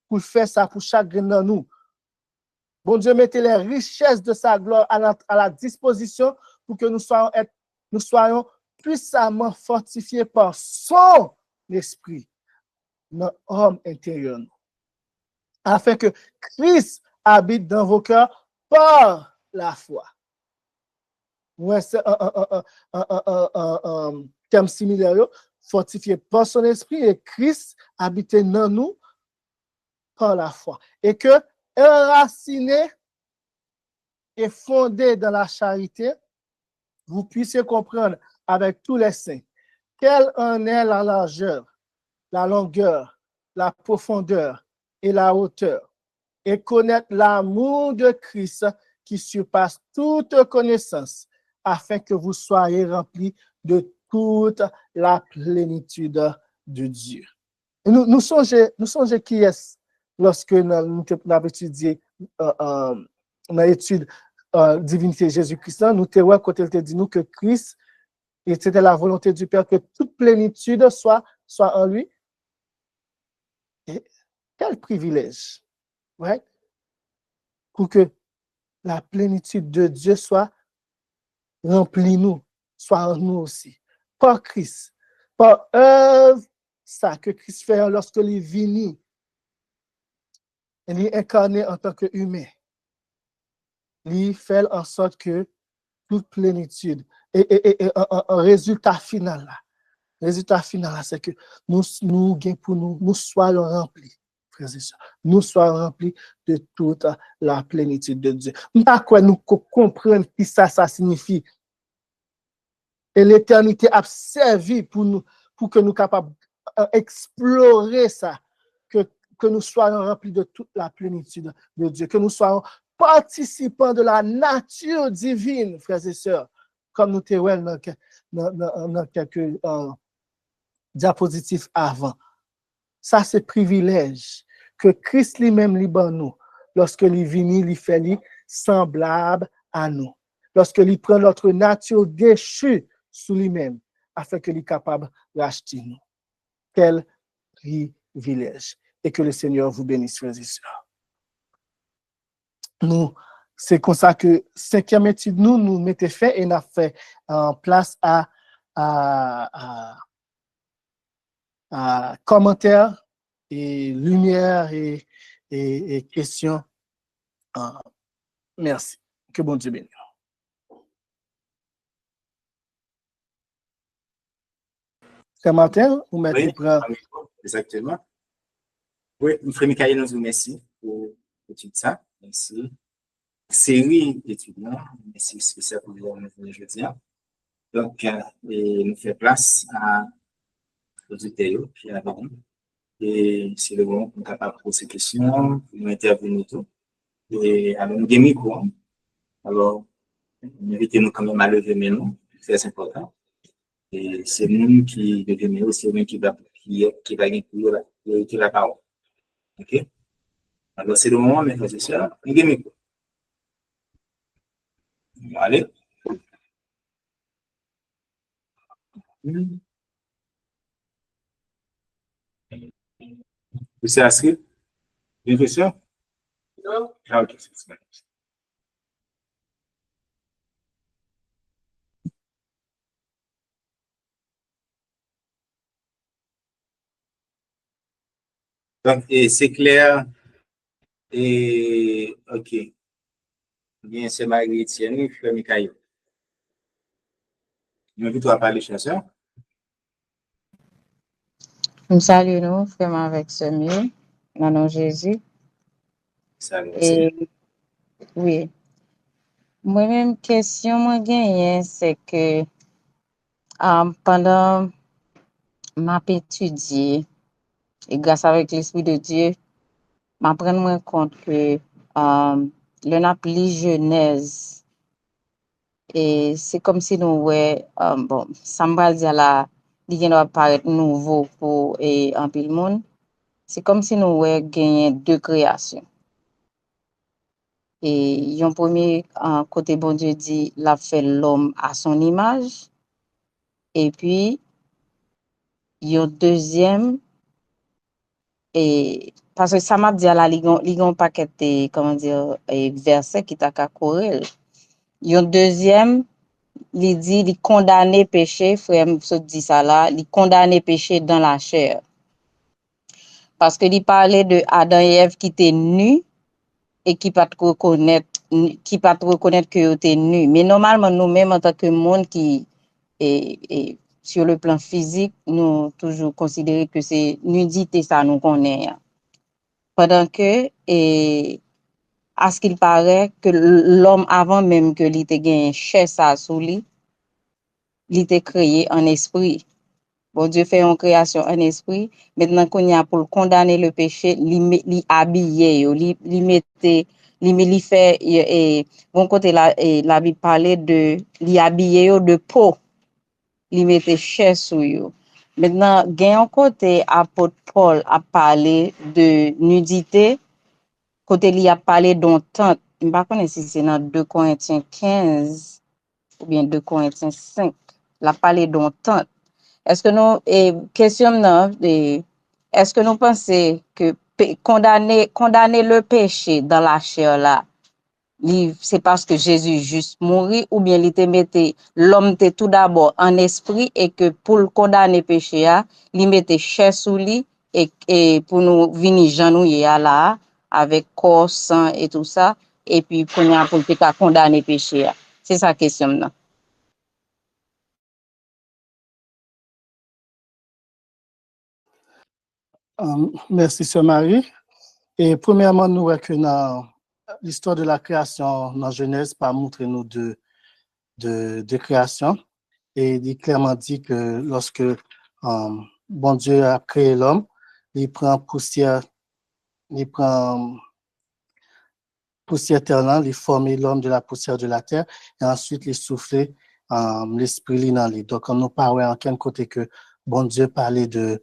S2: pour faire ça pour chacun de nous. Bon Dieu, mettez les richesses de sa gloire à la disposition pour que nous soyons puissamment fortifiés par son esprit, notre homme intérieur, afin que Christ habite dans vos cœurs par la foi. Ouais, c'est un terme similaire, fortifié par son esprit et Christ habite dans nous par la foi. Et que enraciné et fondé dans la charité, vous puissiez comprendre avec tous les saints quelle en est la largeur, la longueur, la profondeur et la hauteur, et connaître l'amour de Christ qui surpasse toute connaissance, afin que vous soyez remplis de toute la plénitude de Dieu. Et nous songeons qui est lorsque nous avons étudié dans l'étude divinité Jésus-Christ, nous te voyons quand il te dit nous que Christ, et c'était la volonté du Père que toute plénitude soit en lui. Et quel privilège, right? Pour que la plénitude de Dieu soit remplie nous, soit en nous aussi. Par Christ, par œuvre, ça que Christ fait lorsque il est venu, il est incarné en tant qu'humain. Il fait en sorte que toute plénitude et un résultat final là, c'est que nous gagnons pour nous soyons remplis, frères et sœurs. Nous soyons remplis de toute la plénitude de Dieu. Pas quoi nous comprendre qui ça signifie. Et l'éternité a servi pour que nous capables d'explorer ça, que nous soyons remplis de toute la plénitude de Dieu, que nous soyons participants de la nature divine, frères et sœurs, comme nous te voyons dans quelques diapositifs avant. Ça, c'est privilège que Christ lui-même libère nous. Lorsque il est venu, il fait semblable à nous. Lorsque il prend notre nature déchue sous lui-même, afin qu'il soit capable de racheter nous. Quel privilège. Et que le Seigneur vous bénisse, frères et sœurs. C'est comme ça que cinquième étude, nous mettons fait et nous avons fait en place à commentaires et lumière et questions. Merci. Que bon Dieu bénisse. Ce matin, vous mettez
S4: exactement. Oui, frère Michael, nous vous remercie pour l'étude ça. Merci. Série d'étudiants, merci spécial pour nous aujourd'hui. Donc, nous fait place à auditeurs qui est avec nous. Et c'est le moment qu'on est capable de poser des questions, nous intervenir tout. Et alors, nous avons micro. Alors, invitez-nous quand même à lever mes noms, c'est très important. Et c'est nous qui devons mener, c'est nous qui va inclure la parole. OK? Alors, c'est le moment, mes frères et sœurs, nous avons micro. Allez. Vous êtes inscrit? Bien question? Non. Ok, c'est bon. Donc, c'est clair. Et ok. Bien, c'est Marie-Étienne, frère Michael. Je vais toi parler, chasseur.
S3: Nous saluons, frère avec ce mieux, dans nom Jésus.
S4: Salut.
S3: Et oui. Moi-même, question moi gagne, c'est que pendant ma étudié, et grâce avec l'Esprit de Dieu, m'apprendre compte que le napli Genèse, et c'est comme si nous, ouais, bon, ça me va dire là, il vient apparaître nouveau pour un peu le monde. C'est comme si nous, ouais, gagné deux créations. Et un premier côté, bon Dieu dit, l'a fait l'homme à son image. Et puis, un deuxième, et parce que ça m'a dit là, il y a un paquet de, comment dire, versets qui t'a qu'à courir. Un deuxième, il dit, il condamne péché, frère, se dit ça là, il condamne péché dans la chair. Parce que il parlait de Adam et Ève qui étaient nus et qui pas reconnaître que étaient nus. Mais normalement, nous-mêmes, en tant que monde qui est sur le plan physique, nous toujours considéré que c'est nudité, ça nous connaît. Pendant que, à ce qu'il paraît, que l'homme, avant même que l'il ait gagné chair ça sous lui, il était créé en esprit.
S5: Bon Dieu fait une création en esprit. Maintenant qu'on y a pour condamner le péché, li habiller yo, li mette, li fait et bon côté la Bible parlait de li habiller yo de peau, li mette chair sur yo. Maintenant, gen un côté apôtre Paul a parlé de nudité, côté li a parlé d'un tente. Je ne sais pas si c'est dans 2 Corinthiens 15 ou bien 2 Corinthiens 5. Il a parlé d'un tente. Est-ce que nous, question non, est-ce que nous pensons que condamner le péché dans la chair là, c'est parce que Jésus juste mourit ou bien il te mette l'homme était tout d'abord en esprit et que pour le condamner péché il mette chair sous lui et pour nous venir genouiller là avec corps, sang et tout ça et puis pour te condamner péché. C'est ça question non.
S2: Merci, Sœur Marie. Et premièrement, nous voyons que dans l'histoire de la création, dans Genèse, pas montrer nous de création. Et il clairement dit que lorsque bon Dieu a créé l'homme, il prend poussière terre, il forme l'homme de la poussière de la terre, et ensuite il souffle l'esprit dans lui. Donc, on nous parle en quel côté que bon Dieu parlait de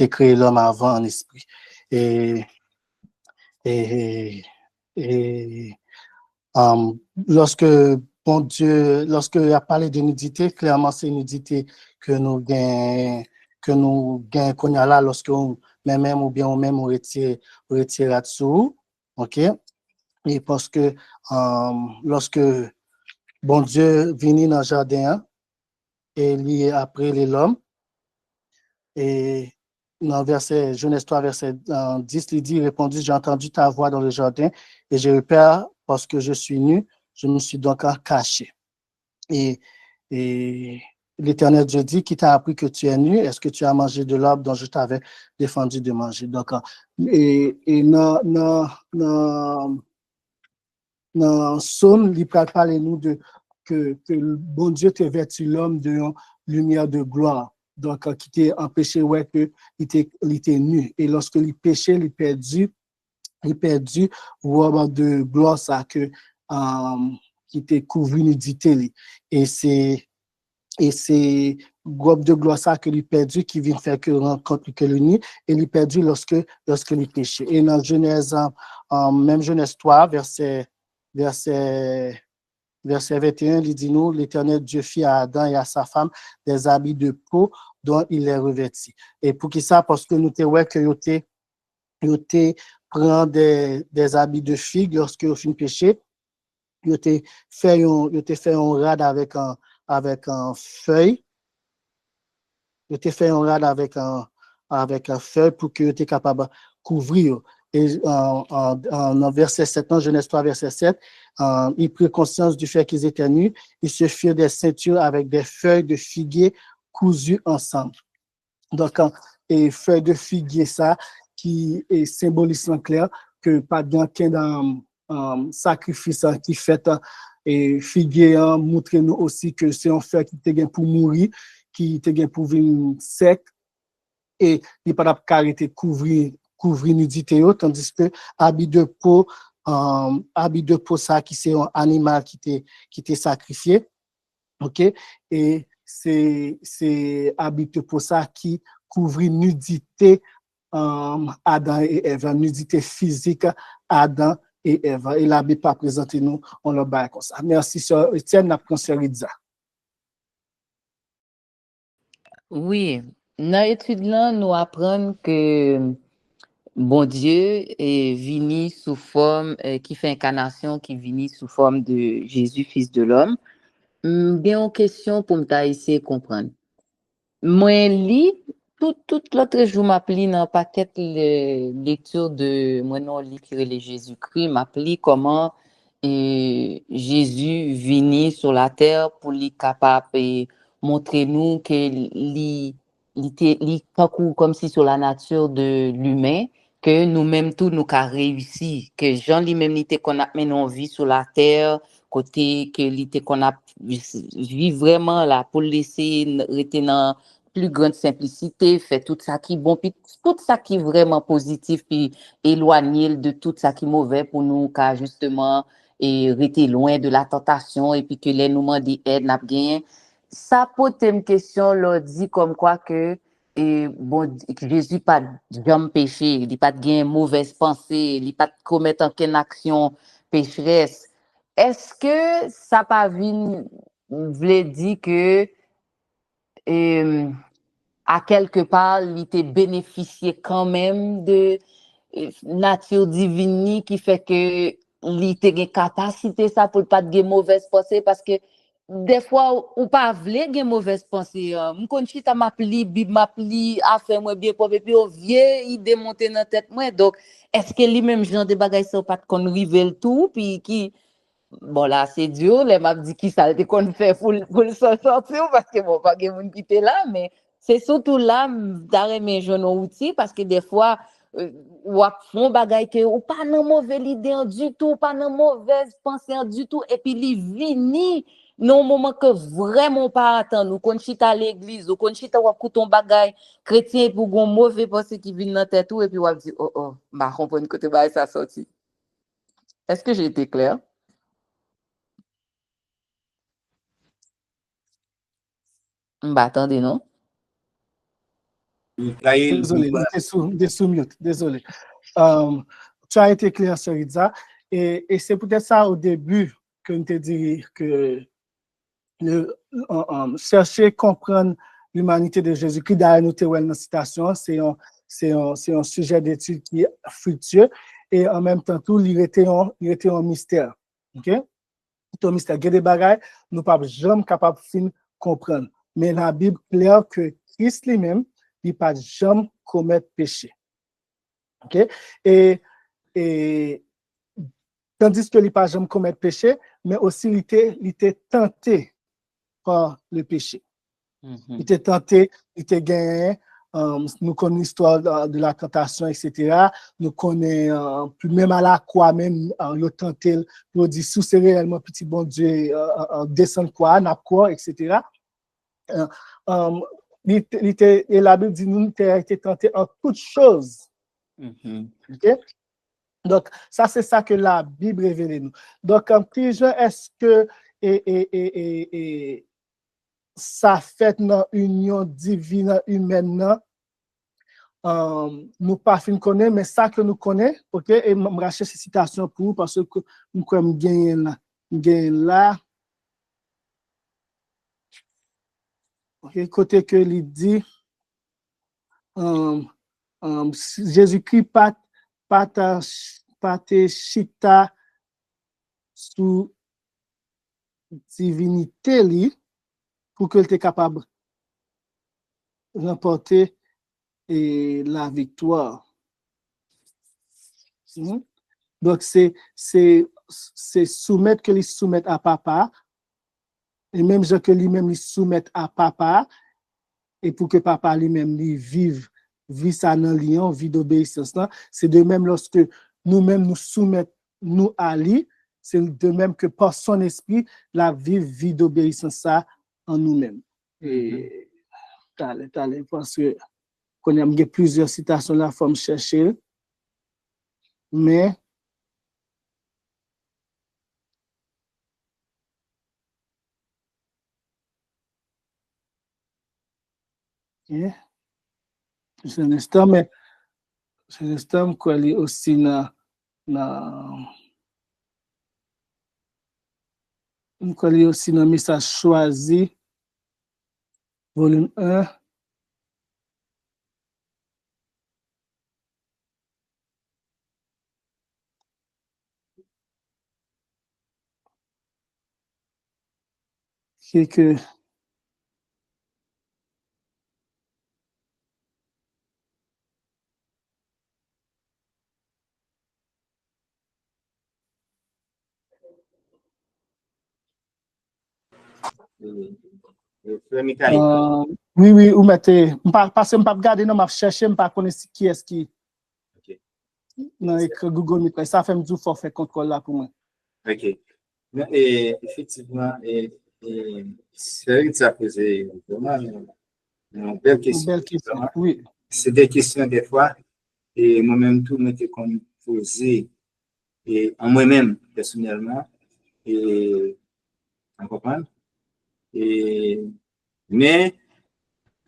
S2: créer l'homme avant en esprit. Et lorsque bon Dieu, lorsque il a parlé de nudité, clairement c'est une nudité que nous gagnons qu'on a là lorsque même ou bien on même on retire là-dessous, ok? Et parce que lorsque bon Dieu vient dans le jardin et il après l'homme et dans verset Genèse 3 verset 10 il dit répondit j'ai entendu ta voix dans le jardin et j'ai eu peur parce que je suis nu, je me suis donc caché. Et l'Éternel Dieu dit qui t'a appris que tu es nu, est-ce que tu as mangé de l'arbre dont je t'avais défendu de manger? Donc et dans Somme, il parle nous de que bon Dieu te vêtu l'homme de lumière de gloire. Donc, qui t'est empêché, ouais, que il était nu. Et lorsque il péchait, il perdu robe de gloire, ça que, qui était couvert nudité. Et c'est robe de gloire, ça que il perdu, qui vient faire que rencontre que le nu, et il perdu lorsque il péchait. Et dans Genèse, même Genèse 3, verset 21, il dit nous, l'Éternel Dieu fit à Adam et à sa femme des habits de peau dont il les revêtit. Et pour qui ça? Parce que nous te ouais que yo te prend des habits de figue lorsque vous fin péché. Yo te fait un rad avec un feuille. Yo te fait un rad avec un feuille pour que vous êtes capable de couvrir. Et en verset 7, dans Genèse 3, verset 7, ils prirent conscience du fait qu'ils étaient nus. Ils se firent des ceintures avec des feuilles de figuier cousues ensemble. Donc, et feuilles de figuier, ça, qui est symbolisant clair que pas bien qu'un dans sacrifice qui fait et figuier montre nous aussi que c'est un feuille qui était pour mourir, qui était pour venir sec et il pas d'arrêter couvrir nudité, tandis que habit de peau ça qui c'est un animal qui était sacrifié, ok, et c'est habit de peau ça qui couvre nudité Adam et Eva, nudité physique Adam et Eva, et la Bible pas présenté nous on le bat comme ça. Merci sœur Étienne, n'a conseillé ça.
S3: Oui, dans l'étude là, nous apprenons que bon Dieu est venu sous forme, qui fait incarnation, qui vient sous forme de Jésus, fils de l'homme. Bien une question pour essayer de comprendre. Moi, lis, tout l'autre jour, m'appli dans paquet lecture de moi non lit qui est Jésus-Christ, m'appli comment Jésus vini sur la terre pour lui capable et montrer nous que li comme si sur la nature de l'humain que nous-mêmes tout nous qu'a réussi que Jean lui-même était qu'on a mené en vie sur la terre côté que l'ité qu'on a vivre vraiment là pour laisser rester dans plus grande simplicité, fait tout ça qui est bon, puis tout ça qui est vraiment positif, puis éloigner de tout ça qui est mauvais pour nous, car justement, et rester loin de la tentation, et puis que les nous demandent d'aide, n'a bien. Ça pose une question, là, dit comme quoi que, et bon, Jésus pas jamais péché, il pas de mauvaise pensée, il pas de commettre aucune action pécheresse. Est-ce que ça pas voulait dire que à quelque part, il était bénéficié quand même de nature divine qui fait que il était une capacité ça pour pas de mauvaise pensée parce que des fois ou pas vle gen mauvaise pensée m kon chita m'appli bib m'appli affaire moi bien propre et puis on vient il démonter dans tête moi donc est-ce que lui même genre de bagaille ça pas qu'on rive tout puis qui bon là c'est dur les m'a dit qui ça était qu'on fait pour le sortir parce que bon pas gen moun qui était là mais c'est surtout là d'arrêt mes jeunes outils parce que des fois ou font bagay que ou pas nan mauvaise idée du tout pas nan mauvaise pensée du tout et puis li vini non moment que vraiment pas attendre ou kon chita à l'église ou kon chita ou ton bagay chrétien pour gon mauvais pensée qui vient dans tête tout et puis ou dit oh m'a comprendre côté bagay ça sorti. Est-ce que j'ai été clair? Attendez, non?
S2: Désolé, j'étais sous mute, désolé. Tu as été clair, Seridza, et c'est peut-être ça au début que je te dis que chercher, comprendre l'humanité de Jésus-Christ, d'ailleurs, nous avons une citation, c'est un sujet d'étude qui est fructueux, et en même temps, tout, il était un mystère. OK? C'est un mystère. Il y a des bagages, nous ne sommes jamais capables de comprendre. Mais la Bible claire que Christ lui-même, il ne pas jamais commettre péché. OK? Et tandis que il ne pas jamais commettre péché, mais aussi il était tenté par le péché. Il était tenté, il était gagné. Nous connaissons l'histoire de la tentation, etc. Nous connaissons, même à la croix, même, il a tenté, il a dit, sous c'est réellement petit bon Dieu, descend quoi, n'a quoi, etc. Et la Bible dit, nous avons été tentés en toutes choses. Okay? Donc, ça, c'est ça que la Bible révèle nous. Donc, en petit est-ce que ça fait une union divine humaine, nous pas fin connaître, mais ça que nous connaissons, ok, et je vais chercher cette citation pour vous parce que nous comme gagne là, ok, côté que il dit, Jésus-Christ pas te chita sous divinité li pour que tu es capable de remporter la victoire. Donc, c'est soumettre que les soumettent à papa, et même gens que lui-même les soumettent à papa, et pour que papa lui-même vive ça dans lion, vie d'obéissance. C'est de même lorsque nous-mêmes nous soumettons nous à lui, c'est de même que par son esprit, la vie d'obéissance ça en nous-mêmes. Et t'allez, parce que qu'on a plusieurs citations là, il faut me chercher. Mais c'est un instant, mais c'est un instant qu'on est aussi dans message choisi, volume 1. Qui est que oui, ou mettez, parce que je ne peux pas regarder, je chercher, je ne pas connaître qui est-ce qui. Dans Google Meet, ça fait du forfait contrôle là pour moi.
S4: OK. Et effectivement, c'est vrai que ça faisait vraiment Une belle
S2: Une
S4: question.
S2: belle question, oui.
S4: C'est des questions des fois, et moi-même, tout m'était comme posé, et en moi-même, personnellement, et en comprendre. Et, mais,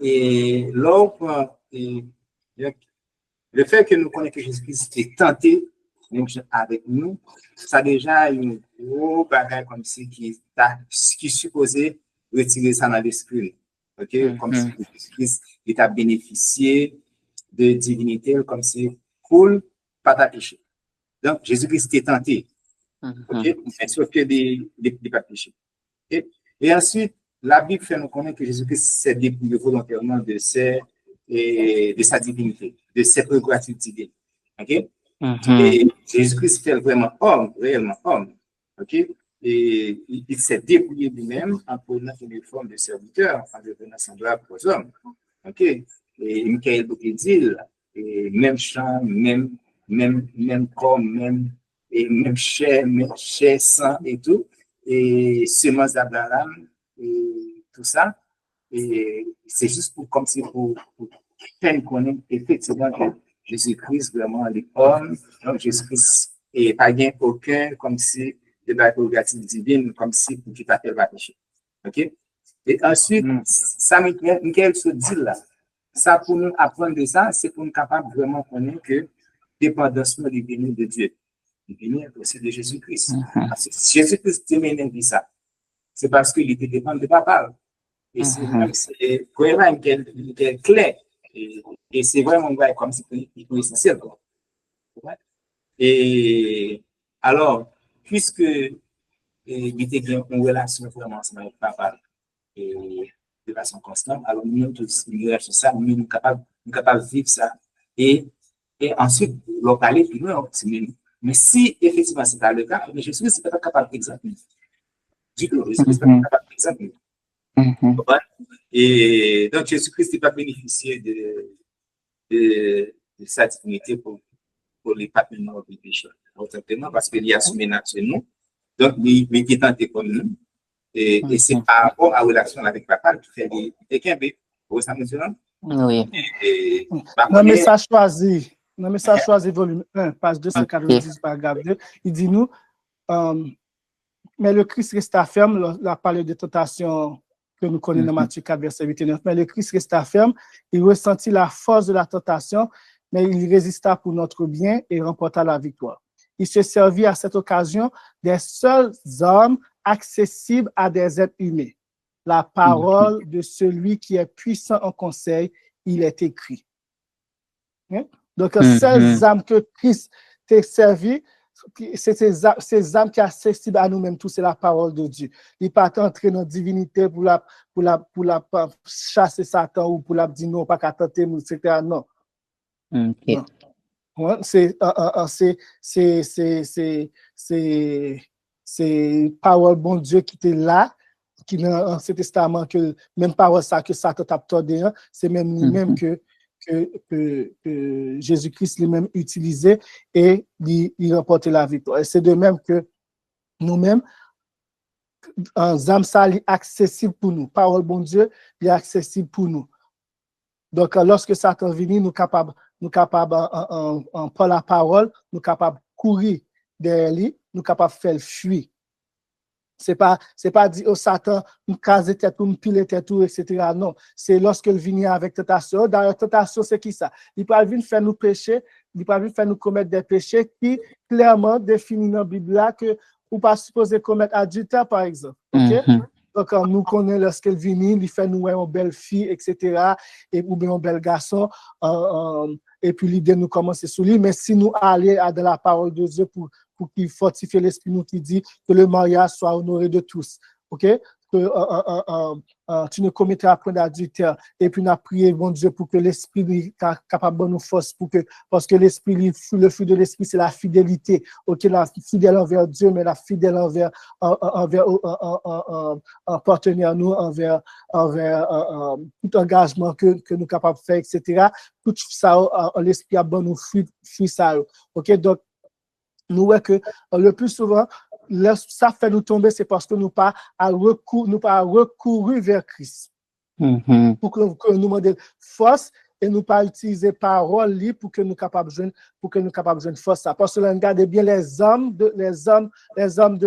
S4: et l'autre, le fait que nous connaissons que Jésus-Christ est tenté, même avec nous, ça a déjà une gros bagage comme si qui supposait retirer ça dans l'esprit. OK? Comme si Jésus-Christ il a bénéficié de divinité, comme si cool, pas ta péché. Donc, Jésus-Christ est tenté. OK? Mais sauf que des pas péché. OK? Et ensuite, la Bible fait nous connaître que Jésus-Christ s'est dépouillé volontairement de sa divinité, de ses prérogatives divines. OK? Et Jésus-Christ fait vraiment homme, réellement homme. OK? Et il s'est dépouillé lui-même en prenant une forme de serviteur, en devenant semblable aux hommes. OK? Et Michael Bouquet dit, et même chant, même corps, même chair, sang et tout, et semence d'Abraham, et tout ça. Et c'est juste comme si pour faire connaître effectivement que Jésus-Christ vraiment est homme, donc Jésus-Christ n'est pas bien aucun, comme si de la prérogative divine, comme si pour qu'il t'appelle va pécher. OK? Et ensuite, ça, Michael se dit là, ça pour nous apprendre de ça, c'est pour nous capables vraiment connaître que dépendance est venue de Dieu. Il venait aussi de Jésus-Christ. Parce que Jésus-Christ témoigne ça. C'est parce qu'il était dépendant de papa. Et c'est vraiment clair. Et c'est vraiment comme si c'était essentiel. Et alors, puisque il était bien en relation vraiment avec papa et de façon constante, alors nous tous, nous sur ça, nous sommes capables de vivre ça. Et ensuite, leur parler plus loin, mais si effectivement c'est pas le cas, mais je suis pas capable d'examiner. Du tout, je suis pas capable d'examiner. Et donc, Jésus-Christ n'est pas bénéficié de sa divinité pour les partenaires du péché. Parce qu'il y a assumé notre nous. Donc, il est tenté comme nous. Et c'est par rapport à la relation avec papa qui fait des quimbe. Vous savez,
S3: Oui.
S2: Dans le message choisi, volume 1, page 290, paragraphe 2, il dit nous, mais le Christ resta ferme, il a parlé de tentation que nous connaissons dans Matthieu 4, verset 8 et 9, mais le Christ resta ferme, il ressentit la force de la tentation, mais il résista pour notre bien et remporta la victoire. Il se servit à cette occasion des seules armes accessibles à des êtres humains. La parole de celui qui est puissant en conseil, il est écrit. Donc, ces âmes que Christ t'a servi, c'est ces âmes qui sont accessibles à nous-mêmes, tout c'est la parole de Dieu. Il n'est pas entré dans la divinité pour la chasser Satan ou pour la dire non, pas qu'à tenter, etc. Non. Non. Ouais, c'est parole bon Dieu qui était là, qui dans l'Ancien Testament, que même parole ça que Satan t'a tordé, c'est même lui-même que Jésus-Christ lui-même utilisait et il remportait la victoire. Et c'est de même que nous-mêmes, âme ça est accessible pour nous. Parole bon Dieu est accessible pour nous. Donc, lorsque Satan vient, nous capables par la parole, nous capables de courir derrière lui, nous capables de faire fuir. C'est pas dire au Satan, nous caser tête ou nous piler tête ou etc. Non, c'est lorsque il vient avec tentation. D'ailleurs, tentation, c'est qui ça? Il peut venir faire nous pécher, il peut venir faire nous commettre des péchés qui clairement définit dans la Bible là que ou pas supposé commettre adultère, par exemple. OK? Donc, nous connaissons lorsqu'elle vient, il fait nous une belle fille, etc. Et ou bien un bel garçon. Et puis l'idée nous commence sous lui. Mais si nous allons dans la parole de Dieu pour qu'il fortifie l'esprit nous qui dit que le mariage soit honoré de tous. OK? Que tu ne commettras point d'adultère. Et puis, nous avons prié, bon Dieu, pour que l'esprit soit capable de nous force, parce que l'esprit, le fruit de l'esprit, c'est la fidélité. OK? La fidèle envers Dieu, mais la fidèle envers partenaire nous, envers tout engagement que nous sommes capables de faire, etc. Tout ça, l'esprit a bon nous fruit ça. OK? Donc, nous voyons que le plus souvent, ça fait nous tomber, c'est parce que nous pas recouru vers Christ. Pour que nous demandions force et nous pas utiliser parole li pour que nous capables de joindre force ça. Parce que là, regardez bien les hommes de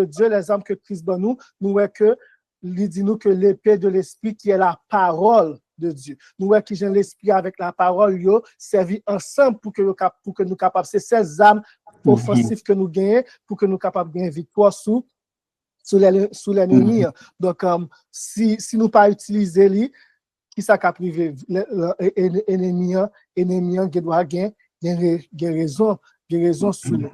S2: Dieu, les hommes que Christ donne nous voyons que il dit nous que l'épée de l'esprit qui est la parole de Dieu. Nous voyons que l'esprit avec la parole yo servi ensemble pour que nous capables c'est ces âmes offensives que nous gagnons pour que nous capables de gagner victoire sous l'ennemi. Donc si nous pas utiliser lui qui ça qu'a privé ennemi qui doit gagner raison sur nous.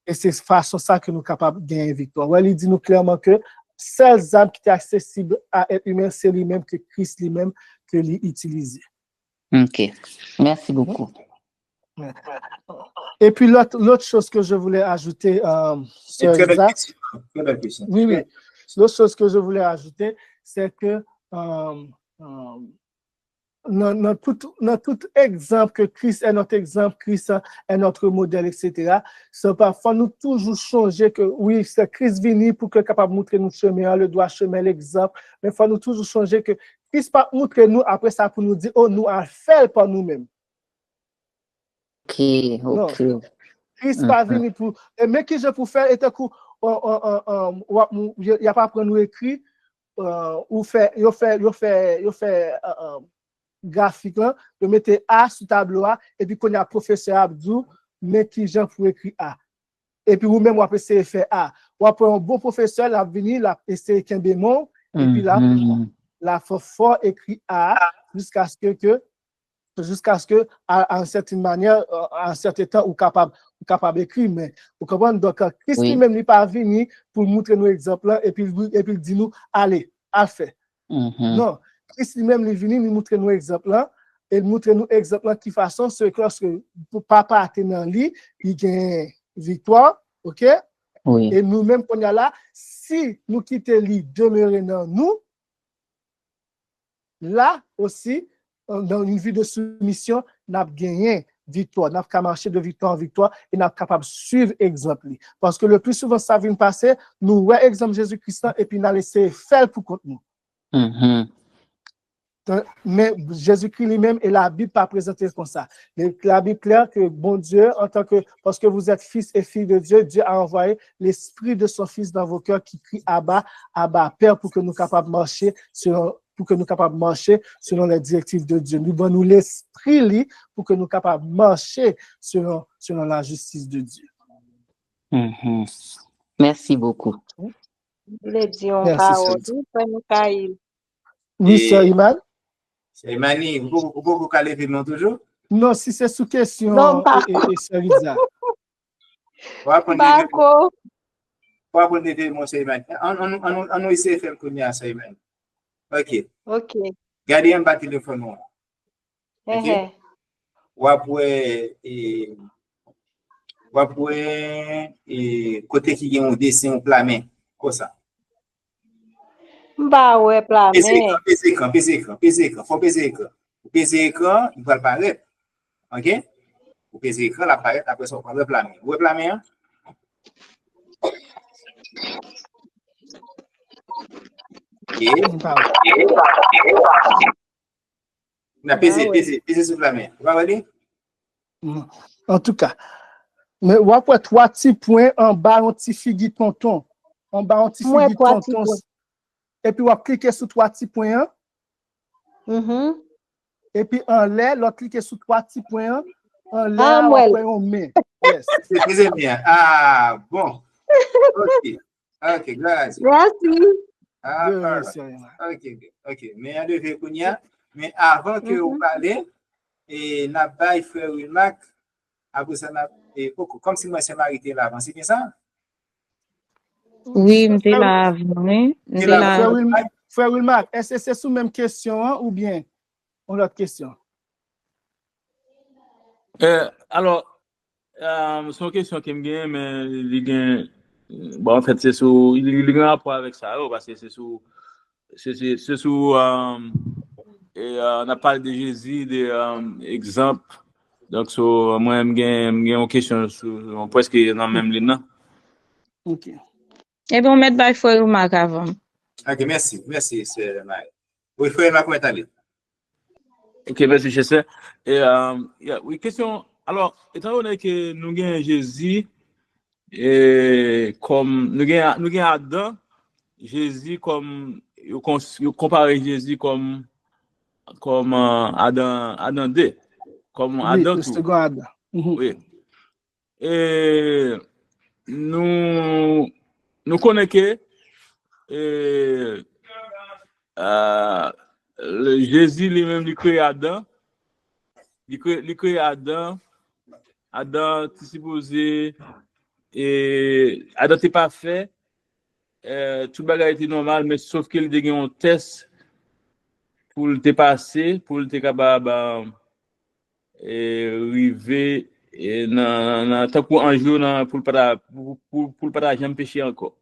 S2: Et c'est façon ça que nous capables de gagner victoire. Ouais, il dit nous clairement que seules âmes qui étaient accessibles à être humain, c'est lui-même que Christ lui-même que l'utiliser.
S3: OK. Merci beaucoup.
S2: Et puis l'autre chose que je voulais ajouter, oui. L'autre chose que je voulais ajouter, c'est que dans tout exemple que Christ est notre exemple, Christ est notre modèle, etc. C'est parfois nous toujours changer que oui, c'est Christ venu pour que capable montrer nous chemin, le droit chemin, l'exemple, mais il faut nous toujours changer que Christ pas montrer nous après ça pour nous dire oh nous à faire par nous-mêmes.
S3: OK.
S2: Non. Christ pas venu pour mais qui je pour faire et coup il y a pas prendre nous écrit ou fait graphique là, de mettre A sur tableau A et puis qu'on y a professeur Abdou mais qui j'en pour écrire A. Et puis vous même vous après c'est faire A. Ou après un bon professeur l'a venir l'a essayer qu'un bémol et puis là la fort écrit A jusqu'à ce que à une certaine manière à un certain temps ou capable d'écrire mais vous comprenez donc Christ lui-même n'est pas venu pour montrer nos exemples et puis dit nous allez à faire. Non, Christ lui-même est venu nous montrer nos exemples là et montrer nous exemples là qui façon c'est que lorsque papa a dans lui il gagne victoire, OK?
S3: Oui.
S2: Et nous-mêmes qu'on y a là si nous quitter lui demeurer dans nous là aussi dans une vie de soumission, nous avons gagné victoire, nous avons marché de victoire en victoire et nous sommes capables de suivre l'exemple. Parce que le plus souvent, ça vient passer, nous voyons l'exemple de Jésus-Christ et puis nous laissons faire pour contre nous. Mais Jésus-Christ lui-même et la Bible pas présenté comme ça. La Bible claire que bon Dieu, parce que vous êtes fils et filles de Dieu, Dieu a envoyé l'esprit de son fils dans vos cœurs qui crie Abba, Abba, Père, pour que nous capables de marcher selon les directives de Dieu. Nous donnons l'esprit pour que nous capables de marcher selon la justice de Dieu.
S3: Merci beaucoup.
S2: Merci, oui, Sir Iman.
S4: Sir Imani, vous allez venir toujours?
S2: Non, si c'est sous question, et Sir Lisa.
S5: D'accord.
S4: Pour prendre des mon Sir Imani. On essaie de faire comme ça, Sir Imani. OK. Gardez un bas téléphone. OK. Ou après côté qui a un dessin plat main comme ça.
S5: Bah ouais, plat main.
S4: Pèse écran. Faut peser écran. Peser écran, il va apparaître. OK? Vous pesez écran, l'apparaît après ça on prend le plat main. Vous plat main? On peser sur la main. Vous voyez?
S2: En tout cas, mais ou après 3 petits points en bas, un petit figuier tonton. En bas, un petit figuier tonton. Et puis, on cliquer sur 3 petits points. Et puis, en l'air, on cliquer sur 3 petits points. En l'air, on met. Yes.
S4: C'est bien. Ah, bon. OK, grâce.
S5: Merci.
S4: OK. Mais on devait connaître. Mais avant que vous parlez, et n'a pas frère Wilmac, après ça, comme si moi c'est marité là avant, c'est bien ça?
S5: Oui, je suis là avant.
S2: Frère Wilmac, est-ce que c'est sous même question ou bien on a autre question?
S6: Alors, c'est une question qui me gagne, mais bon, en fait, c'est sous, il y a un rapport avec ça, parce que c'est sous, on a parlé de Jésus, des exemples. Donc, moi, j'ai une question sur presque dans le même ligne.
S2: OK.
S5: Et bien, on met by frère Wilmac avant.
S4: OK, merci, c'est Marie. Oui, frère Wilmac, comment est-ce
S6: Ok, merci, Chester. Et, oui, question. Alors, étant donné que nous avons Jésus, et comme nous avons Adam, Jésus comme, comparer Jésus comme Adam 2, comme
S2: Oui,
S6: Adam
S2: le
S6: tout.
S2: second Adam.
S6: Oui. Et nous connaissons que Jésus lui-même, il crée Adam. Il crée Adam. Adam, tu supposé, et Adam t'es pas fait. Tout le bagage était normal, mais sauf qu'il a eu un test pour le dépasser, pour le capable arriver et tant qu'un jour pour le pas jamais pécher encore.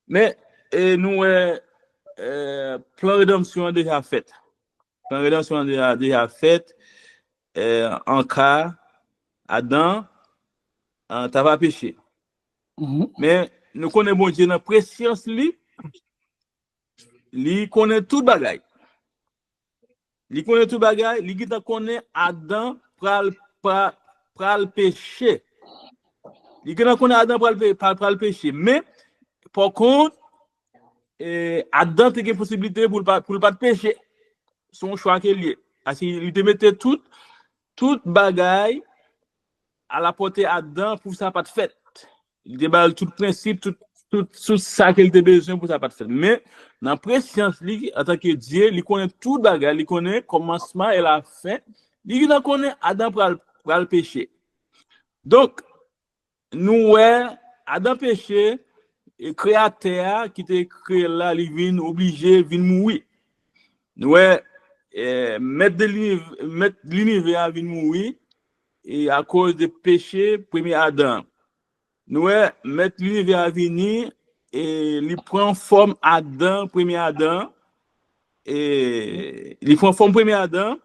S6: Mais nous plan de rédemption déjà fait. Plan de rédemption déjà fait en cas Adam t'as pas péché. Mais nous connaissons bon Dieu dans préscience lui connaît tout bagage. Il connaît tout bagage, il connaît Adam pral péché. Il connaît Adam pral péché. Mais par contre, Adam a une possibilité pour le pas pécher. Son choix qu'il y a. Parce qu'il te mettait tout bagage à la portée Adam pour ça pas de fait. Il déballe tout principe, tout ça qu'il a besoin pour ça pas de fait. Mais dans la préscience, en tant que Dieu, il connaît tout bagage, il connaît commencement et la fin. Il connaît Adam pour le péché. Donc, nous, Adam péché, et créateur qui était créé là, il vient obligé, vient mourir. Nous, mettre l'univers vient mourir, et à cause du péché, premier Adam. Nous, mettre l'univers à venir, et il prend forme Adam, premier Adam, et il prend forme premier Adam.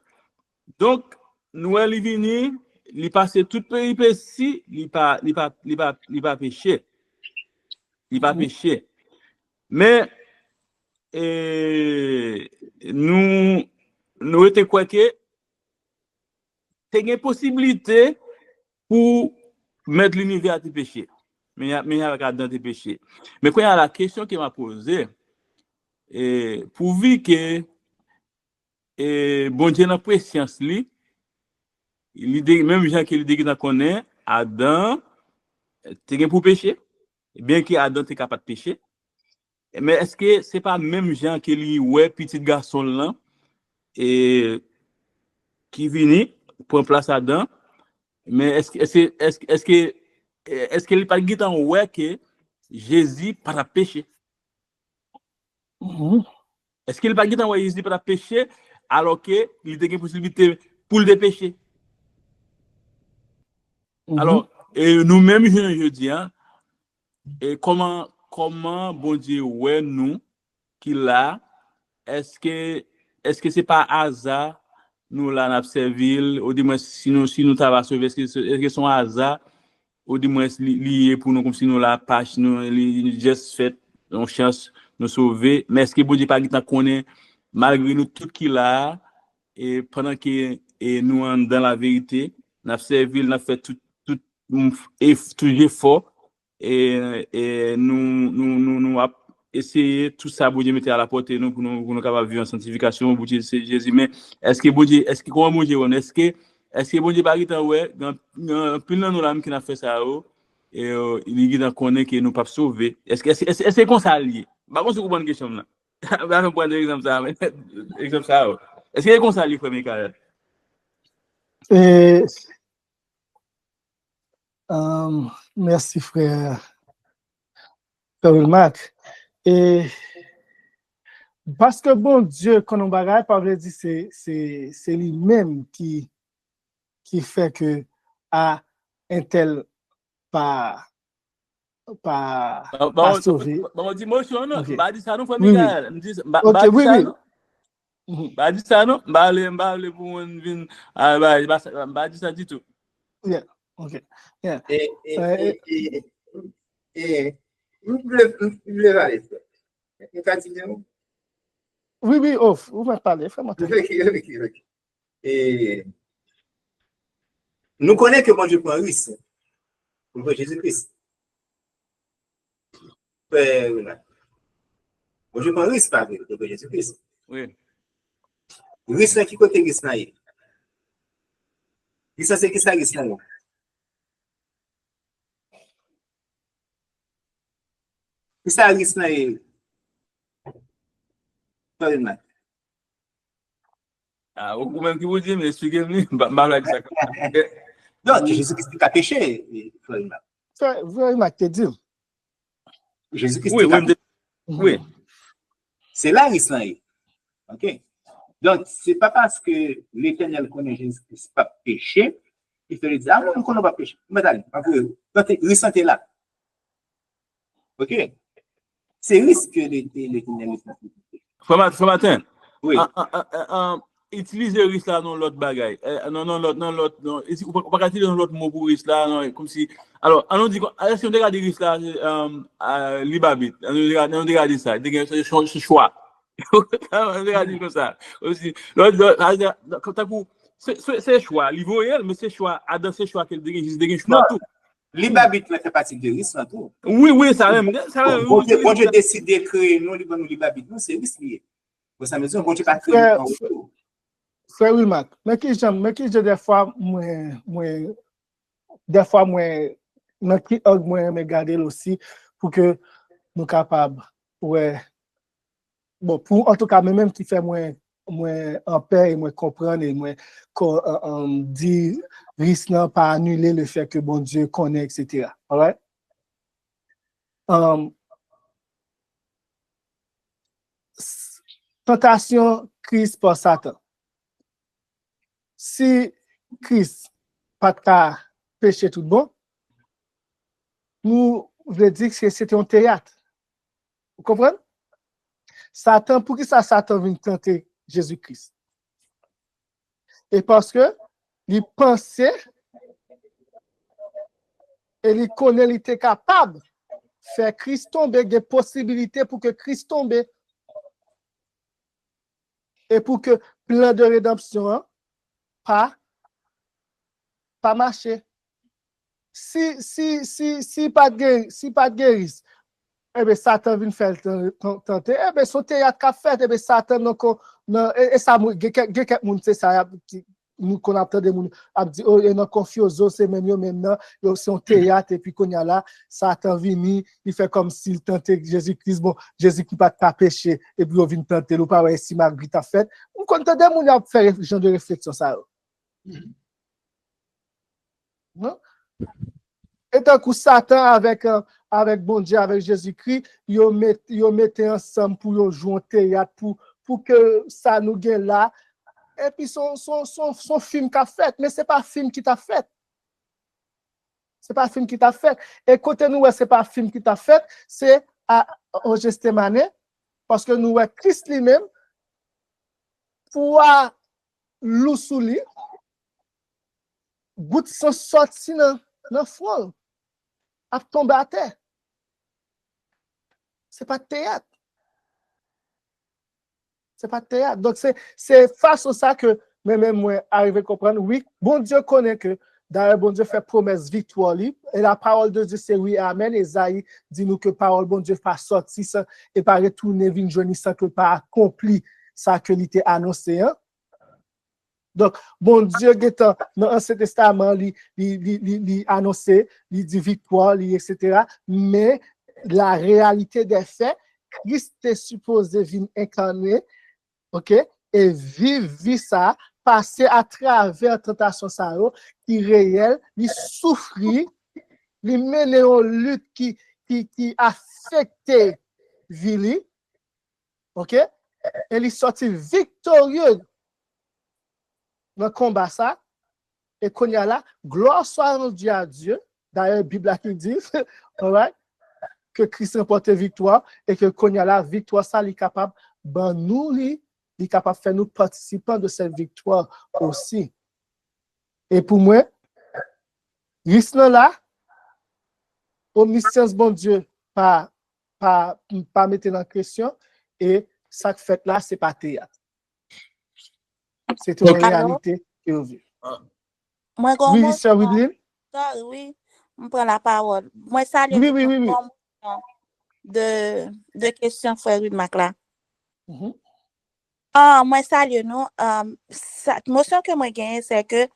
S6: Donc, nous, il vient, il passe toute péripétie, il pas péché. Il pas péché. Mais, nous étions quoi que, c'est une possibilité pour mettre l'univers à tes péchés. Mais il y a dans tes péchés. Mais quand il y a la question qui m'a posée, pourvu que bon Dieu n'a pas science li, même gens qui dit qu'il connaît Adam, t'es pour pécher, bien que Adam t'es capable de pécher. Mais est-ce que c'est pas même gens qui li ouais petit garçon là et qui vient prendre place Adam, mais est-ce que il pas guitan ouais que Jésus pas péché? Est-ce qu'il pas guitan ouais Jésus pas péché alors que il a une possibilité pour le pécher? Alors, nous-mêmes, je dis, et comment bon Dieu, ouais, nous, qui là, est-ce que c'est pas hasard, nous là, n'a servi, ou du moins, si nous t'avons sauvé, est-ce que c'est un hasard, ou du moins, lié pour nous, comme si nous la pâche, nous, juste fait, on chance, nous sauver, mais est-ce que bon Dieu pas connaît, malgré nous, tout qui là, et pendant que nous, dans la vérité, n'a servi, n'a fait tout toujours fort et nous a essayé tout ça pour Dieu mettre à la portée nous pour nous capable vivre en sanctification pour c'est Jésus. Mais est-ce que bon Dieu, comment bon Dieu est-ce que bon Dieu pas temps ouais dans plus nous là qui n'a fait ça et il connaît que nous pas sauver. Est-ce que comme ça lié? Pas qu'on se bonne question là. Va me prendre exemple ça exemple ça. Est-ce que comme ça lié premier cas?
S2: Merci frère Marc. Et parce que bon Dieu, quand on bagaille, pas veut dire c'est lui-même qui fait que à un tel pas sauvé.
S6: Bon, dis-moi, non,
S2: Okay.
S6: bah dis ça non, frère
S2: Oui,
S6: Mikael.
S2: Ok, oui,
S6: Bah dis ça non, bah pour une bah dis ça du tout.
S2: Yeah, ok. Yeah. Oui, off. Vous m'avez parlé, fais-moi.
S4: Et nous connaissons que bon Dieu prend risque pour le Jésus-Christ. Bon Dieu prend risque pour le Jésus-Christ.
S6: Oui.
S4: Risque là qui côté risque là? Risque c'est qui ça risque là? Qui ça risque là?
S6: Ah, ou même qui vous dit, mais expliquez-moi, malade ça.
S4: Non, Jésus-Christ a péché.
S2: Vraiment, te dit.
S4: Jésus-Christ
S6: Oui,
S4: a
S6: oui, oui.
S4: C'est là l'Israël. OK? Donc, c'est pas parce que l'Éternel connaît Jésus-Christ pas péché, il te dit, ah, non, on ne connaît pas péché. Mais allez, donc, ressentez là. OK? C'est risque que l'Éternel
S6: Frère Martin,
S4: oui.
S6: Utiliser risque là dans l'autre bagaille. Non, ici, on pas utiliser dans l'autre mot pour risque là, non, comme si. Alors, on dit, si on regarde risque là, l'ibabit, on regarde ça, c'est choix. On regarde comme ça. Aussi, c'est choix, l'ivoriel, mais c'est choix, dans ces choix qu'elle dégage choix tout.
S4: L'ibabit fait partie de risque là tout.
S6: Oui, ça même.
S4: Bon Dieu décide de créer nous l'ibabit, non, c'est risque lié. Pour ça, mais bon Dieu pas créer.
S2: Frère Wilmat, mais qui j'ai des fois, dans qui moi me garder aussi pour que nous capables, ouais, bon, pour en tout cas, même qui fait moi en paix et moi comprendre et moi dire risque non pas annuler le fait que bon Dieu connaît, etc. All right? Tentation, crise par Satan. Si Christ pas ta péché tout bon, nous voulons dire que c'était un théâtre. Vous comprenez? Satan, pour qui ça Satan vient tenter Jésus-Christ? Et parce que il pensait et il connaît, il était capable de faire Christ tomber, des possibilités pour que Christ tombe et pour que plan de rédemption pas marcher. Si pas de guérison, eh bien, Satan vient faire tenter. Eh bien, son théâtre qu'a fait, eh bien, Satan, et ça, quelqu'un c'est ça, nous qu'on a des gens a dit, oh, il y a confusion, c'est même maintenant, c'est un théâtre, et puis qu'on y a là, Satan vient, il fait comme s'il tentait Jésus-Christ, bon, Jésus-Christ pas ta péché, et puis on vient tenter, ou pas, ouais, si Marguerite a fait. On compte des gens qui fait ce genre de réflexion, ça. Non? Et tant que Satan avec bon Dieu, avec Jésus-Christ, ils mettent ensemble pour jouer un théâtre, pour que ça nous gagne là. Et puis son film qu'a fait, mais c'est pas un film qui t'a fait. C'est pas un film qui t'a fait. Et côté nous, c'est pas un film qui t'a fait, c'est au Gethsémane, parce que nous, Christ lui-même, pour l'eau sous lui, goutte sans sorti dans le front, à tomber à terre. C'est pas théâtre. C'est pas théâtre. Donc, c'est face à ça que même moi, arrive à comprendre, oui, bon Dieu connaît que, d'ailleurs, bon Dieu fait promesse victoire, et la parole de Dieu, c'est oui, amen. Esaïe dit nous que parole, bon Dieu, pas sorti, ça, et pas retourner, vin journée, ça que pas accompli, ça que l'était annoncé, hein. Donc, bon Dieu, dans l'Ancien Testament, il annoncé, il dit victoire, etc. Mais la réalité des faits, Christ est supposé venir incarner, ok, et vivre ça, passer à travers la tentation ça, qui est réelle, il souffrit, il mène une lutte qui affecte Vili, ok, et il sortit victorieux dans le combat ça, et qu'on y a là, gloire soit rendue à Dieu, d'ailleurs, la Bible qui dit, right, que Christ remporte victoire, et que qu'on y a là, victoire ça, il est capable, ben nous, il est capable de faire nous participants de cette victoire aussi. Et pour moi, risque là, omniscience, bon Dieu, pas mettre en question, et ça que fait là, c'est pas théâtre. C'est une
S6: Ok.
S2: réalité que vous vivez.
S7: Moi, comme
S2: Oui,
S7: moi,
S2: Sœur Widlin?
S7: oui, on prend la parole. Moi, ça,
S2: Oui, oui, oui, oui.
S7: de questions, frère Mac là.
S2: Mhm.
S7: Moi, ça, nous, cette notion que moi gagne, c'est que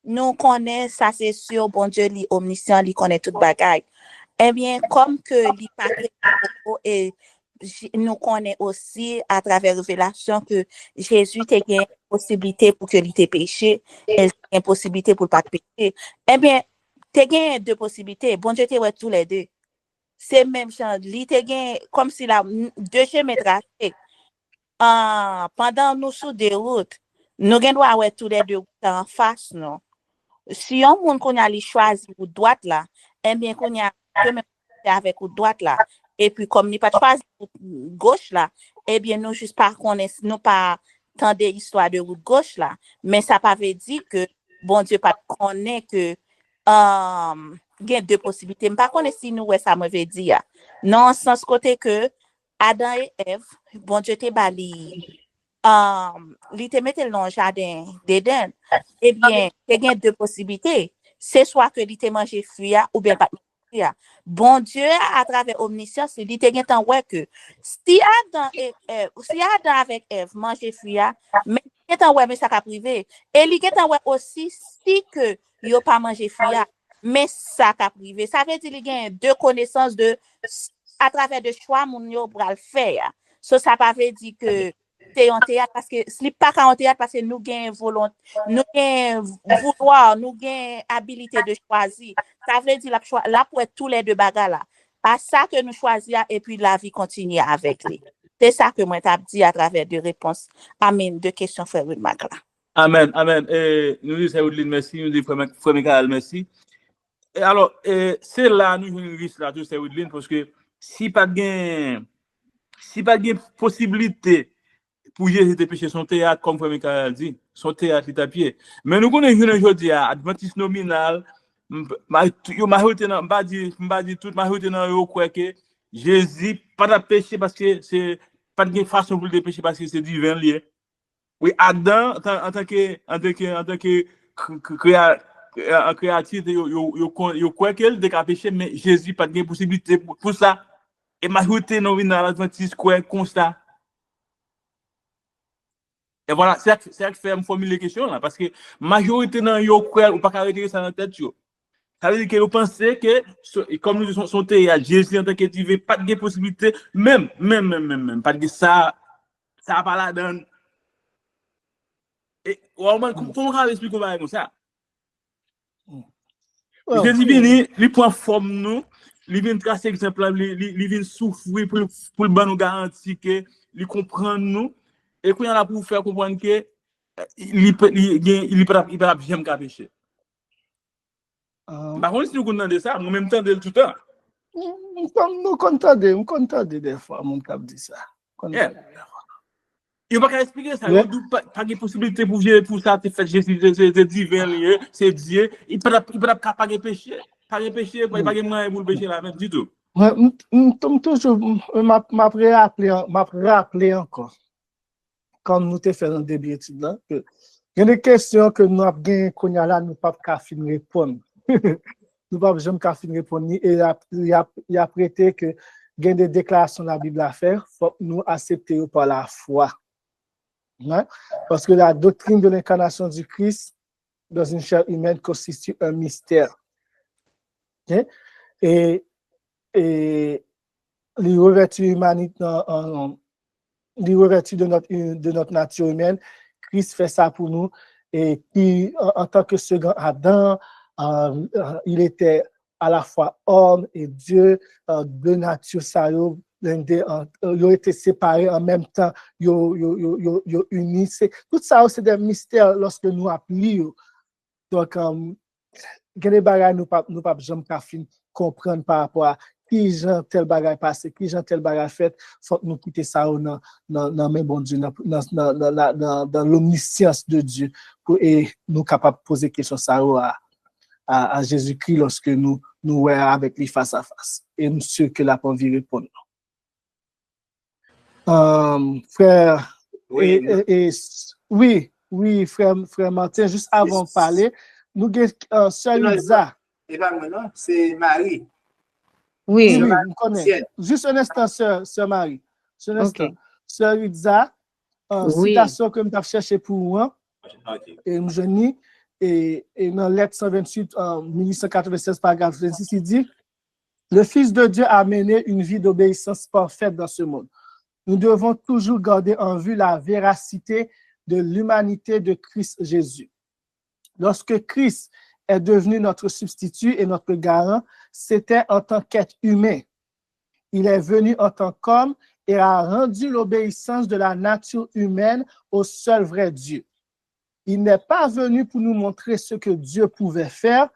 S7: nous connaissons, ça c'est sûr, bon Dieu, lui omniscient, lui connaît toute bagaille. Eh bien, comme que lui parle et nous connaissons aussi à travers révélation que Jésus a une possibilité pour que lui ait péché, et une possibilité pour ne pas pécher. Eh bien, tu as deux possibilités. Bon Dieu, tu as tous les deux. C'est même chose. Lui, comme si la deux chemins tracés. Pendant nous sous des routes, nous avons tous les deux en face, non? Si on moun qu'on a choisi ou droite là, eh bien qu'on a avec ou droite là, et puis comme n'y pas choisi gauche là, eh bien nous juste pas connaître, nous pas tant des histoires de route gauche là, mais ça pas veut dire que bon Dieu pas connaît que il y a deux possibilités. Je pas connaître si nous ça me veut dire. Non, sens côté que Adam et Ève, bon Dieu te bali li te mette dans le jardin d'Éden, eh bien, il y a deux possibilités. C'est soit que li te mange fruit ou bien pas fruit. Bon Dieu, à travers omniscience, il te gen tan ouais que si Adam avec Ève mange fruit, mais gen tan ouais mais ça ka privé. Et li gen tan ouais aussi si que yo pas manger fruit, mais ça ka privé. Ça veut dire qu'il y a deux connaissances de à travers de choix moun yo pral faire. Ça pas veut dire que c'est en théâtre parce que ce n'est pas en théâtre parce que nous gagnons volonté, nous gagnons vouloir, nous gagnons habilité de choisir. Ça veut dire là pour être tous les deux bagarres là. À ça que nous choisissons et puis la vie continue avec lui. C'est ça que moi t'ai dit à travers de réponses. Amen. De questions, frère Mac là.
S6: Amen, amen. Nous disons Saoudline merci, nous disons frère Michael merci. Et alors, c'est là nous jouons risque là tout Saoudline parce que si pas de possibilité pour Jésus de pécher son théâtre, comme frère Michael dit, son théâtre est à pied. Mais nous connaissons aujourd'hui à Adventiste nominal, yo majorité nan pas dit toute majorité nan yo croit que Jésus pas de péché parce que c'est pas de façon pour le pécher parce que c'est divin lié. Oui, Adam en tant que créatif yo croit qu'elle de péché mais Jésus pas de possibilité pour ça. Et majorité nominal Adventiste croit constat. Et voilà, c'est ça que fait me formuler les questions là parce que majorité nan yo croit ou pas arrêter ça dans tête yo. Ça veut dire que vous pensez que comme nous sommes à Jésus en tant que divin pas de possibilité même pas de ça pas la donne. Et comment on va expliquer comme ça? Jésus vient, il prend forme nous, il vient tracer exemple, il vient souffrir pour le nous garantir que il comprend nous et qu'on a pour faire comprendre que il peut jamais pécher. Par contre, si nous connaissons ça, nous même temps de tout le temps.
S2: Nous comptons des fois, mon cap dit ça.
S6: Il ne va pas expliquer ça. Il n'y a pas de possibilité pour ça, Jésus, c'est divin, c'est Dieu. Il ne peut pas pécher. Pas de péché, il n'y a pas de moyen pour le pécher là même du tout.
S2: Je rappelé encore, comme nous te fait dans le début d'étude là, que il y a des questions que nous avons gagné qu'on a là, nous ne pouvons pas finir répondre. Nous ne pouvons jamais finir répondre. Et il a prêté que il y a des déclarations de la Bible à faire, il faut que nous accepter par la foi. Ouais? Parce que la doctrine de l'incarnation du Christ dans une chair humaine constitue un mystère. Okay? Et les revêtus humanité, les revêtus de notre nature humaine, Christ fait ça pour nous. Et puis, en tant que second Adam, il était à la fois homme et Dieu, de nature, ça, ils ont été séparés en même temps, ils ont unis. Tout ça, c'est des mystères lorsque nous appelons. Donc, il y a des bagages nous ne pouvons jamais comprendre par rapport à qui gens tel bagage passé, qui gens tel bagage fait. Il faut que nous quitter ça dans même bon Dieu, dans l'omniscience de Dieu, et nous capables de poser question ça à Jésus-Christ lorsque nous voyons avec lui face à face. Et nous sûr que la envie répondre. Frère
S4: Oui,
S2: Oui, frère Martin, juste avant de parler, nous avons Sœur Ilza.
S4: et pas moi, non, c'est Marie.
S5: Oui,
S2: Oui, vous connaissez. Juste un instant, Sœur Marie. Juste un instant.
S5: ok.
S2: Sœur Ilza,
S3: Oui.
S2: citation que je cherché pour moi,
S4: Ok.
S2: et je dis, et dans lettre 128, 1896, paragraphe 26, il dit, le Fils de Dieu a mené une vie d'obéissance parfaite dans ce monde. Nous devons toujours garder en vue la véracité de l'humanité de Christ Jésus. Lorsque Christ est devenu notre substitut et notre garant, c'était en tant qu'être humain. Il est venu en tant qu'homme et a rendu l'obéissance de la nature humaine au seul vrai Dieu. Il n'est pas venu pour nous montrer ce que Dieu pouvait faire,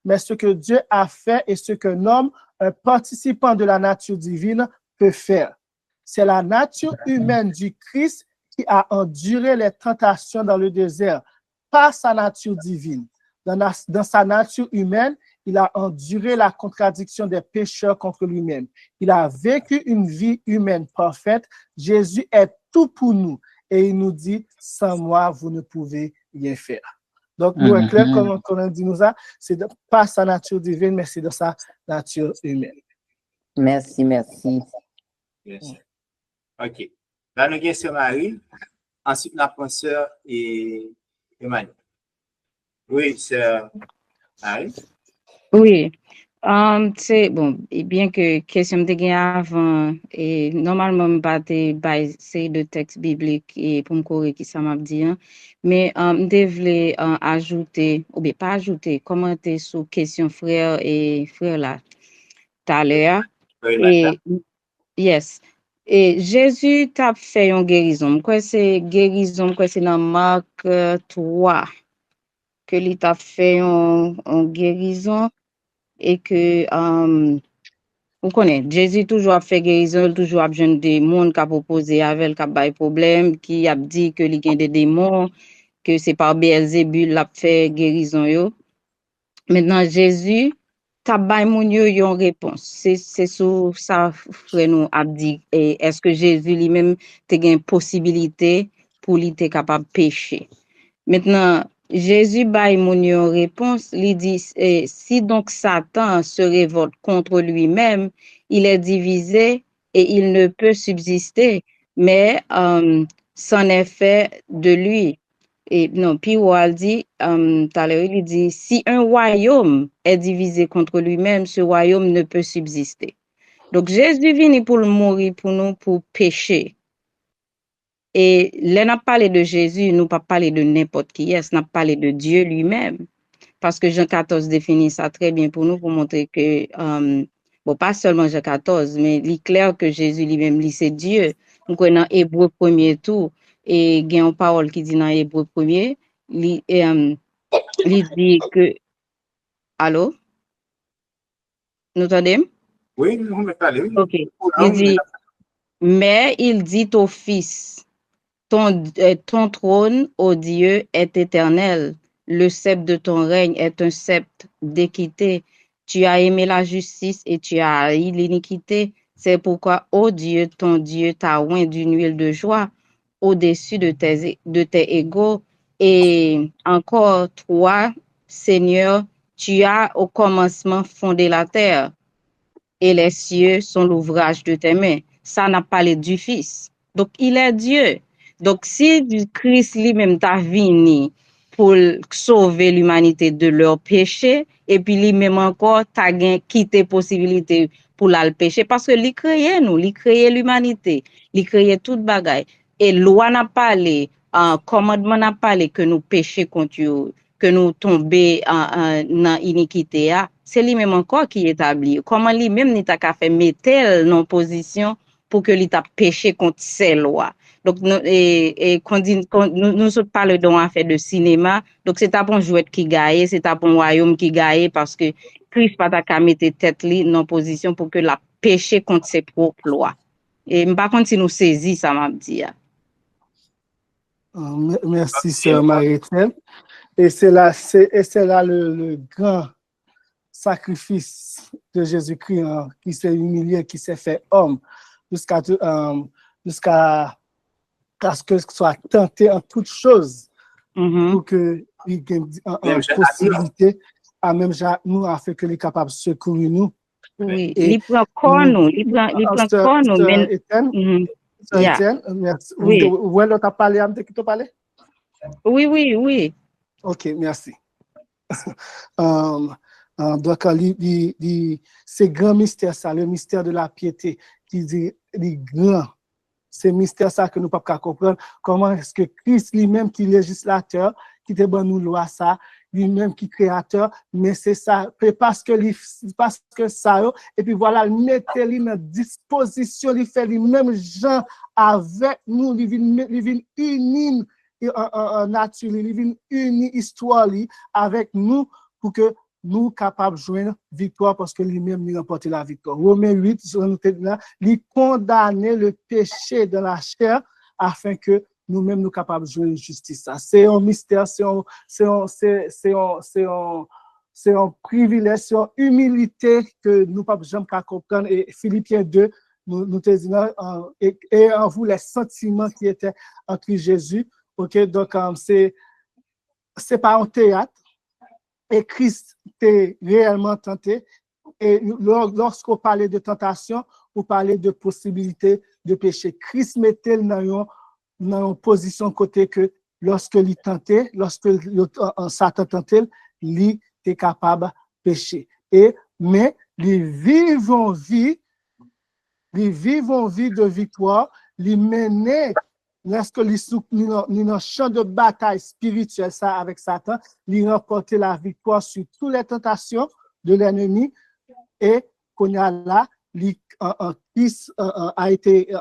S2: mais ce que Dieu a fait et ce qu'un homme, un participant de la nature divine, peut faire. C'est la nature humaine du Christ qui a enduré les tentations dans le désert, pas sa nature divine. Dans sa nature humaine, il a enduré la contradiction des pécheurs contre lui-même. Il a vécu une vie humaine parfaite. Jésus est tout pour nous. Et il nous dit, sans moi, vous ne pouvez rien faire. Donc, nous, est clair, comme on dit nous ça, c'est pas sa nature divine, mais c'est de sa nature humaine.
S3: Merci.
S4: Yes. Ok. Là, nous avons Sœur Marie. Ensuite, la Sœur et Emmanuel. Oui, Sœur Marie.
S5: Oui. C'est bon, et bien que question de gain avant, et normalement, je c'est de texte biblique et pour me corriger qui ça m'a dit, hein, mais je voulais ajouter, ou bien pas ajouter, commenter sur question frère et frère là, tout à l'heure. Et, yes. Et Jésus t'a fait une guérison. Quoi c'est guérison, quoi c'est dans Marc 3 que il t'a fait une guérison. Et que, on connaît, Jésus toujours a fait guérison, toujours a besoin de monde qui a proposé avec, qui a des problèmes, qui a dit que il y a des démons, que c'est par Beelzébul l'a fait guérison yo. Maintenant, Jésus, t'a bay moun yo yon réponse. C'est sur ça, frère nous a dit, est-ce que Jésus lui-même te gen possibilité pour lui te capable pécher? Maintenant, Jésus baille mon yon réponse, il dit, si donc Satan se révolte contre lui-même, il est divisé et il ne peut subsister, mais c'en est fait de lui. Et non, puis Wal dit, tout à l'heure, il dit, si un royaume est divisé contre lui-même, ce royaume ne peut subsister. Donc Jésus vient pour mourir pour nous, pour pécher. Et là, n'a parlé de Jésus, nous pas parler de n'importe qui est, n'a parlé de Dieu lui-même. Parce que Jean 14 définit ça très bien pour nous, pour montrer que, bon, pas seulement Jean 14, mais il est clair que Jésus lui-même, lui, c'est Dieu. Donc, dans Hébreu 1er tout, et il y a une parole qui dit dans Hébreu 1er, il dit que, allô? Nous entendons?
S4: Oui, nous me parlez. Oui.
S5: Ok. Il dit, mais il dit au Fils, ton trône, ô Dieu, est éternel. Le sceptre de ton règne est un sceptre d'équité. Tu as aimé la justice et tu as haï l'iniquité. C'est pourquoi, ô Dieu, ton Dieu t'a oint d'une huile de joie au-dessus de tes égaux. Et encore, toi, Seigneur, tu as au commencement fondé la terre et les cieux sont l'ouvrage de tes mains. Ça n'a parlé du Fils. Donc, il est Dieu. Donc, si du Christ lui-même t'a venu pour sauver l'humanité de leurs péchés, et puis lui-même encore t'a quitté possibilité pour le péché, parce que lui créé nous, lui créé l'humanité, lui créé toute bagaille. Et loi n'a parlé, commandement n'a parlé que nous péchons contre eux, que nous tomber dans l'iniquité. C'est lui-même encore qui établit. Comment lui-même n'a pas fait mettre dans position pour que lui t'a péché contre ces lois. Donc, quand nous parlons d'un affaire de cinéma, donc c'est un bon jouet qui gagne, c'est un bon royaume qui gagne parce que Christ n'a pas mettre tête dans position pour que la péché contre ses propres lois. Et par contre, si nous saisissons, ça m'a dit.
S2: Merci, Sœur Marie-Etienne. Et c'est là le grand sacrifice de Jésus-Christ qui s'est humilié, qui s'est fait homme jusqu'à parce que soit tenté en toutes choses
S5: Mhm.
S2: pour que il y ait
S4: Même
S2: une
S4: Jean-
S2: possibilité à même nous afin que les capables de secourir nous.
S5: Oui,
S2: Et
S5: il prend corps nous, il prend corps nous, mais
S2: Étienne,
S5: mhm.
S2: Sœur
S5: Yeah.
S2: Étienne, merci.
S5: Oui.
S2: Où est-ce que tu as parlé, qui t'a parlé?
S5: Oui.
S2: Ok, merci. Donc, c'est grand mystère ça, le mystère de la piété, qui dit les grands. C'est mystère ça que nous ne pouvons pas comprendre. Comment est-ce que Christ lui-même qui est législateur, qui te donne nous loi ça, lui-même qui est créateur, mais c'est ça, parce que ça, et puis voilà, mettez-lui dans disposition, il fait lui-même gens avec nous, il vient unir nature, il vient unir histoire avec nous pour que nous capables de joindre victoire parce que lui-même nous remporte la victoire. Romains 8, il condamne le péché de la chair afin que nous-mêmes nous capables de joindre justice. C'est un mystère, c'est un privilège, c'est une humilité que nous ne pouvons jamais comprendre. Et Philippiens 2, nous te disons, et en vous les sentiments qui étaient en Christ Jésus. Ok, donc c'est pas un théâtre. Et Christ t'est réellement tenté. Et lorsqu'on parlait de tentation, on parlait de possibilité de péché. Christ mettait dans une position côté que lorsque il tentait, lorsque Satan tentait, il était capable de pécher. Mais les vivons vie de victoire, les mener. Lorsque nous dans champ de bataille spirituelle ça avec Satan, il remporter la victoire sur toutes les tentations de l'ennemi et qu'on a là, Christ a été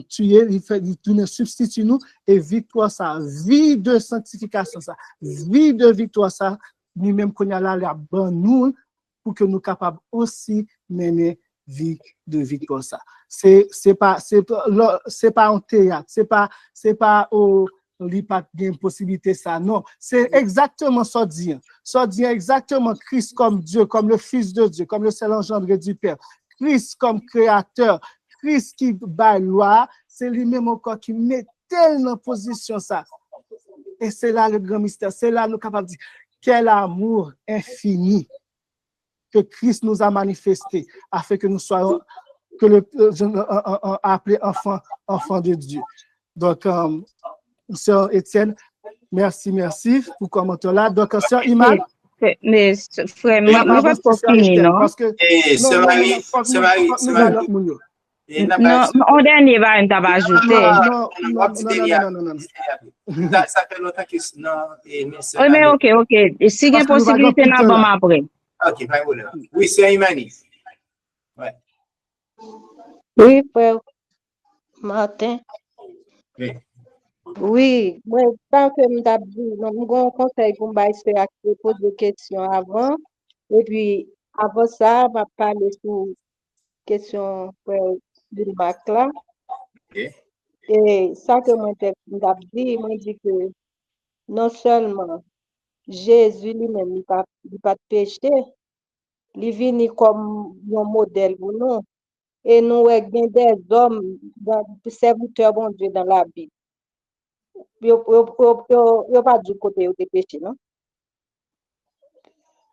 S2: tué, il tourne substitue nous et victoire ça, vie de sanctification ça, vie de victoire ça, nous-mêmes qu'on a là, la bonne nous pour que nous capables aussi mener vie de victoire ça. C'est pas un théâtre, c'est pas il pas de possibilité ça, non, c'est exactement ça dit exactement Christ comme Dieu, comme le Fils de Dieu, comme le seul engendré du Père, Christ comme créateur, Christ qui bat loi, c'est lui-même encore qui met telle position ça, et c'est là le grand mystère, c'est là nous capables de dire quel amour infini que Christ nous a manifesté afin que nous soyons appelés enfants de Dieu. Donc, Sœur Étienne, merci pour commenter là. Donc, Sœur Iman.
S5: Mais frère, moi pas pour finir, non?
S2: Parce que
S4: Sœur Marie,
S5: non, on dernier va on t'a ajouté.
S2: Non.
S4: Ça fait longtemps que non.
S5: Oui, mais ok. Et si il y a possibilité, n'a bon après.
S4: Ok, pas de problème. Oui, c'est Imani. Ouais.
S8: Oui, frère Martin.
S4: Oui.
S8: Oui, tant que je t'ai dit, nous avons un conseil pour me poser des questions avant. Et puis, avant ça, je vais parler sur question du bac là.
S4: Ok.
S8: Et ça que moi t'ai dit que non seulement Jésus lui-même il pas de péché, il vient comme un modèle pour nous. Et nous avons des hommes, des serviteurs bon Dieu dans la Bible. Yo pas du côté de péché, non?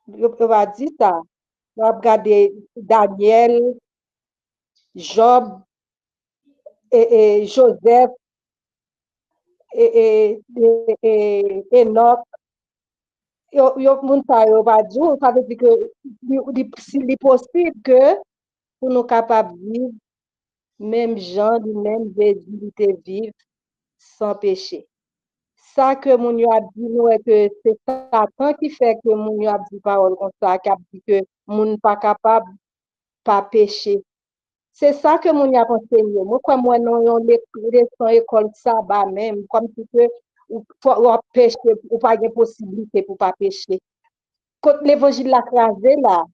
S8: Yo pas dit ça. On va regarder Daniel, Job, et Joseph, et Enoch. Yo moun sa yo pas dit, ça veut dire que il est possible que pour nous capables de vivre même gens, même Jésus vivre sans péché. Ça que mon yo a dit nous est que c'est Satan qui fait que mon yo a dit parole comme ça, qui a dit que moun pas capable pas pécher. C'est ça que mon yo a enseigné. Moi quoi moi non yon leçon école sabbat même comme si que ou pécher ou pas de possibilité pour pas pécher. Quand l'évangile l'a crasé là.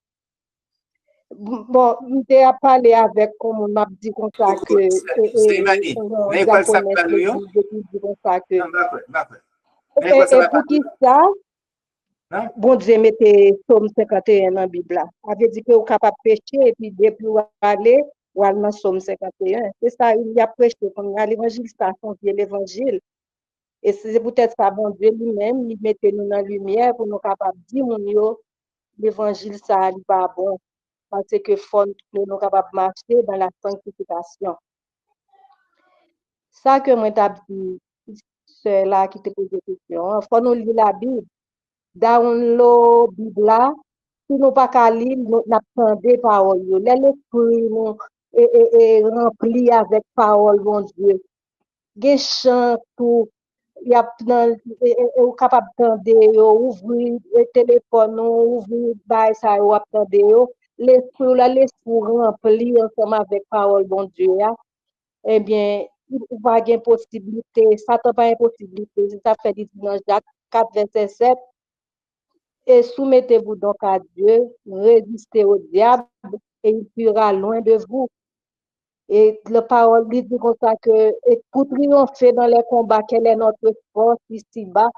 S8: Bon, je a parlé avec comme on a dit comme ça que
S4: C'est Imani. Mais quoi ça parle yo?
S8: Comme ça que
S4: Mais quoi ça
S8: et pour qui ça? Bon Dieu mettez Somme 51 dans la Bible là. Avait dit que vous capable pécher et puis depuis vous aller ou al dans Somme 51. C'est ça, il y a prêché comme l'évangile, ça confie l'évangile. Et c'est peut-être ça, bon Dieu lui-même, il mettait nous dans la lumière pour nous capables de dire, mon Dieu, l'évangile, ça n'est pas bon. Parce que faut nous sommes capables de marcher dans la sanctification. Ça que moi t'ai dit, c'est là qui te pose des questions. Faut nous lire la Bible. Dans la Bible là, si nous pas qu'à lire, nous n'attendons des paroles. L'esprit nous est rempli avec parole, mon Dieu. Des chants, tout. Il y a capable d'entendre, ouvrir le téléphone, ouvrir bail ça, ou attendre. L'esprit rempli ensemble avec parole, bon Dieu. Eh bien, il va y avoir une possibilité, ça n'a pas une possibilité. Ça fait dit dans Jacques 4, verset 7. Et soumettez-vous donc à Dieu, résistez au diable, et il fuira loin de vous. Et la parole dit comme ça que et pour triompher dans les combats, quelle est notre force ici-bas?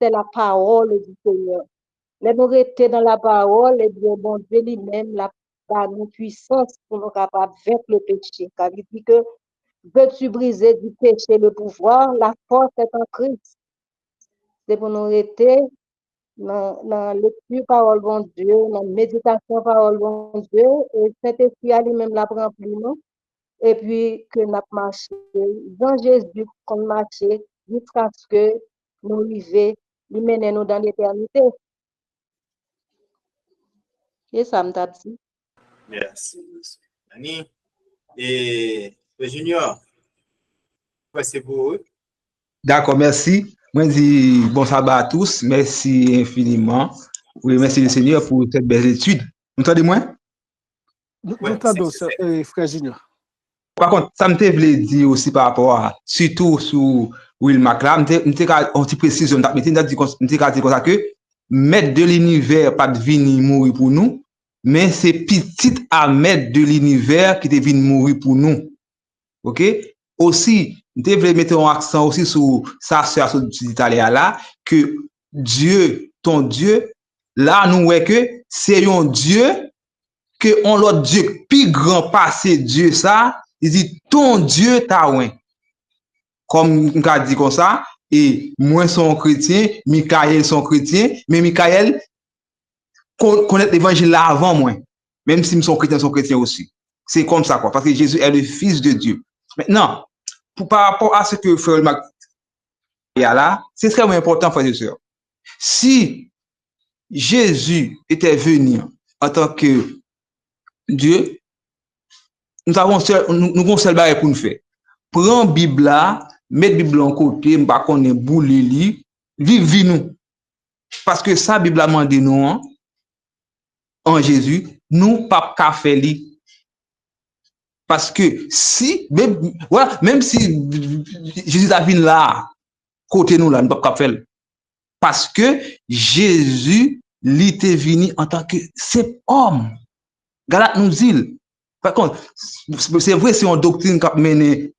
S8: C'est la parole du Seigneur. Les nous rester dans la parole, et bien, bon Dieu lui-même, la nous puissance pour nous capables de vaincre le péché. Car il dit que veux-tu briser du péché le pouvoir? La force est en Christ. C'est pour nous rester dans la lecture parole bon Dieu, dans la méditation parole bon Dieu, et Saint-Esprit a lui-même la rempli nous. Et puis que nous marché dans Jésus qu'on marché jusqu'à ce que nous arrivions, nous menons nous dans l'éternité. Et ça me t'a dit.
S4: Merci. Annie. Et Junior, c'est pour eux.
S9: D'accord, merci. Moi, je dis bon sabbat à tous. Merci infiniment. Oui, merci le Seigneur pour cette belle étude. Vous entendez-moi?
S2: Nous entendons, frère Junior.
S9: Par contre, ça me voulait dire aussi par rapport à, surtout sur Will McLaren, on te précise, on te dit comme ça que maître de l'univers pas de venir mourir pour nous, mais c'est petit Ahmed de l'univers qui est venu mourir pour nous. OK? Aussi, je voulais mettre un accent aussi sur sa sœur d'Italie là, que Dieu, ton Dieu, là, nous voyons que c'est un Dieu, que on l'autre Dieu, plus grand passé Dieu ça, il dit, ton Dieu t'a ouin. Comme on a dit comme ça, et moi son chrétien, Michael son chrétien, mais Michael connaît l'évangile là avant moi, même si son chrétien aussi. C'est comme ça, quoi, parce que Jésus est le Fils de Dieu. Maintenant, par rapport à ce que frère Mac là, c'est extrêmement important, frères et sœurs. Si Jésus était venu en tant que Dieu, nous avons un seul bagage pour nous faire. Prends Bible là, mettre Bible en côté, m'pa connait boule li, vive nous. Parce que ça Bible a demandé nous en Jésus, nous pas qu'à faire li. Parce que si même si Jésus a venu là côté nous là, nous pas qu'à faire. Parce que Jésus il était venu en tant que c'est homme. Galate nous dit. Par contre, c'est vrai, c'est une doctrine qui a mené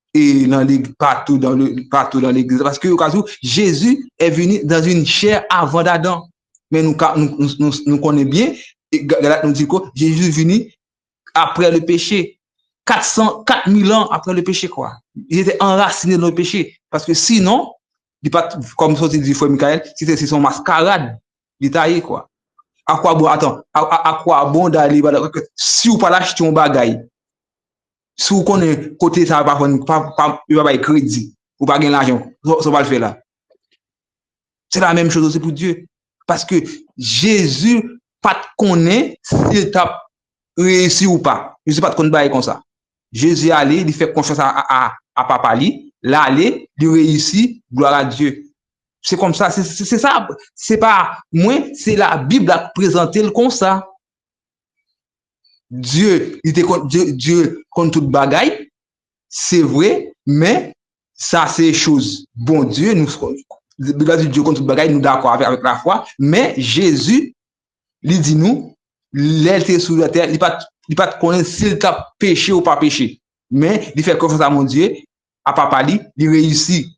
S9: partout dans l'église. Parce que, au cas où, Jésus est venu dans une chair avant d'Adam. Mais nous connaissons bien, et Galate nous dit que Jésus est venu après le péché. 4000 ans après le péché, quoi. Il était enraciné dans le péché. Parce que sinon, comme ça dit frère Michael, c'est son mascarade, il taillé, quoi. À quoi bon, attends, à quoi bon d'aller, si vous pas l'acheter un bagay, si vous connaissez côté ça, pas crédit, ou pas gagner l'argent, ça va le faire là. C'est la même chose aussi pour Dieu. Parce que Jésus, pas connaît s'il t'a réussi ou pas. Je ne sais pas de quoi il comme ça. Jésus allait, il fait confiance à papa li, là allait, il réussit, gloire à Dieu. C'est comme ça, c'est ça, c'est pas moi, c'est la Bible à présenter comme ça. Dieu, Dieu contre toute bagaille, c'est vrai, mais ça c'est chose. Bon Dieu, nous, Dieu contre toute bagaille, nous d'accord avec la foi, mais Jésus, il dit nous, l'être sur la terre, il pas connaître s'il t'a péché ou pas péché, mais il fait confiance à mon Dieu, à papa li, il réussit.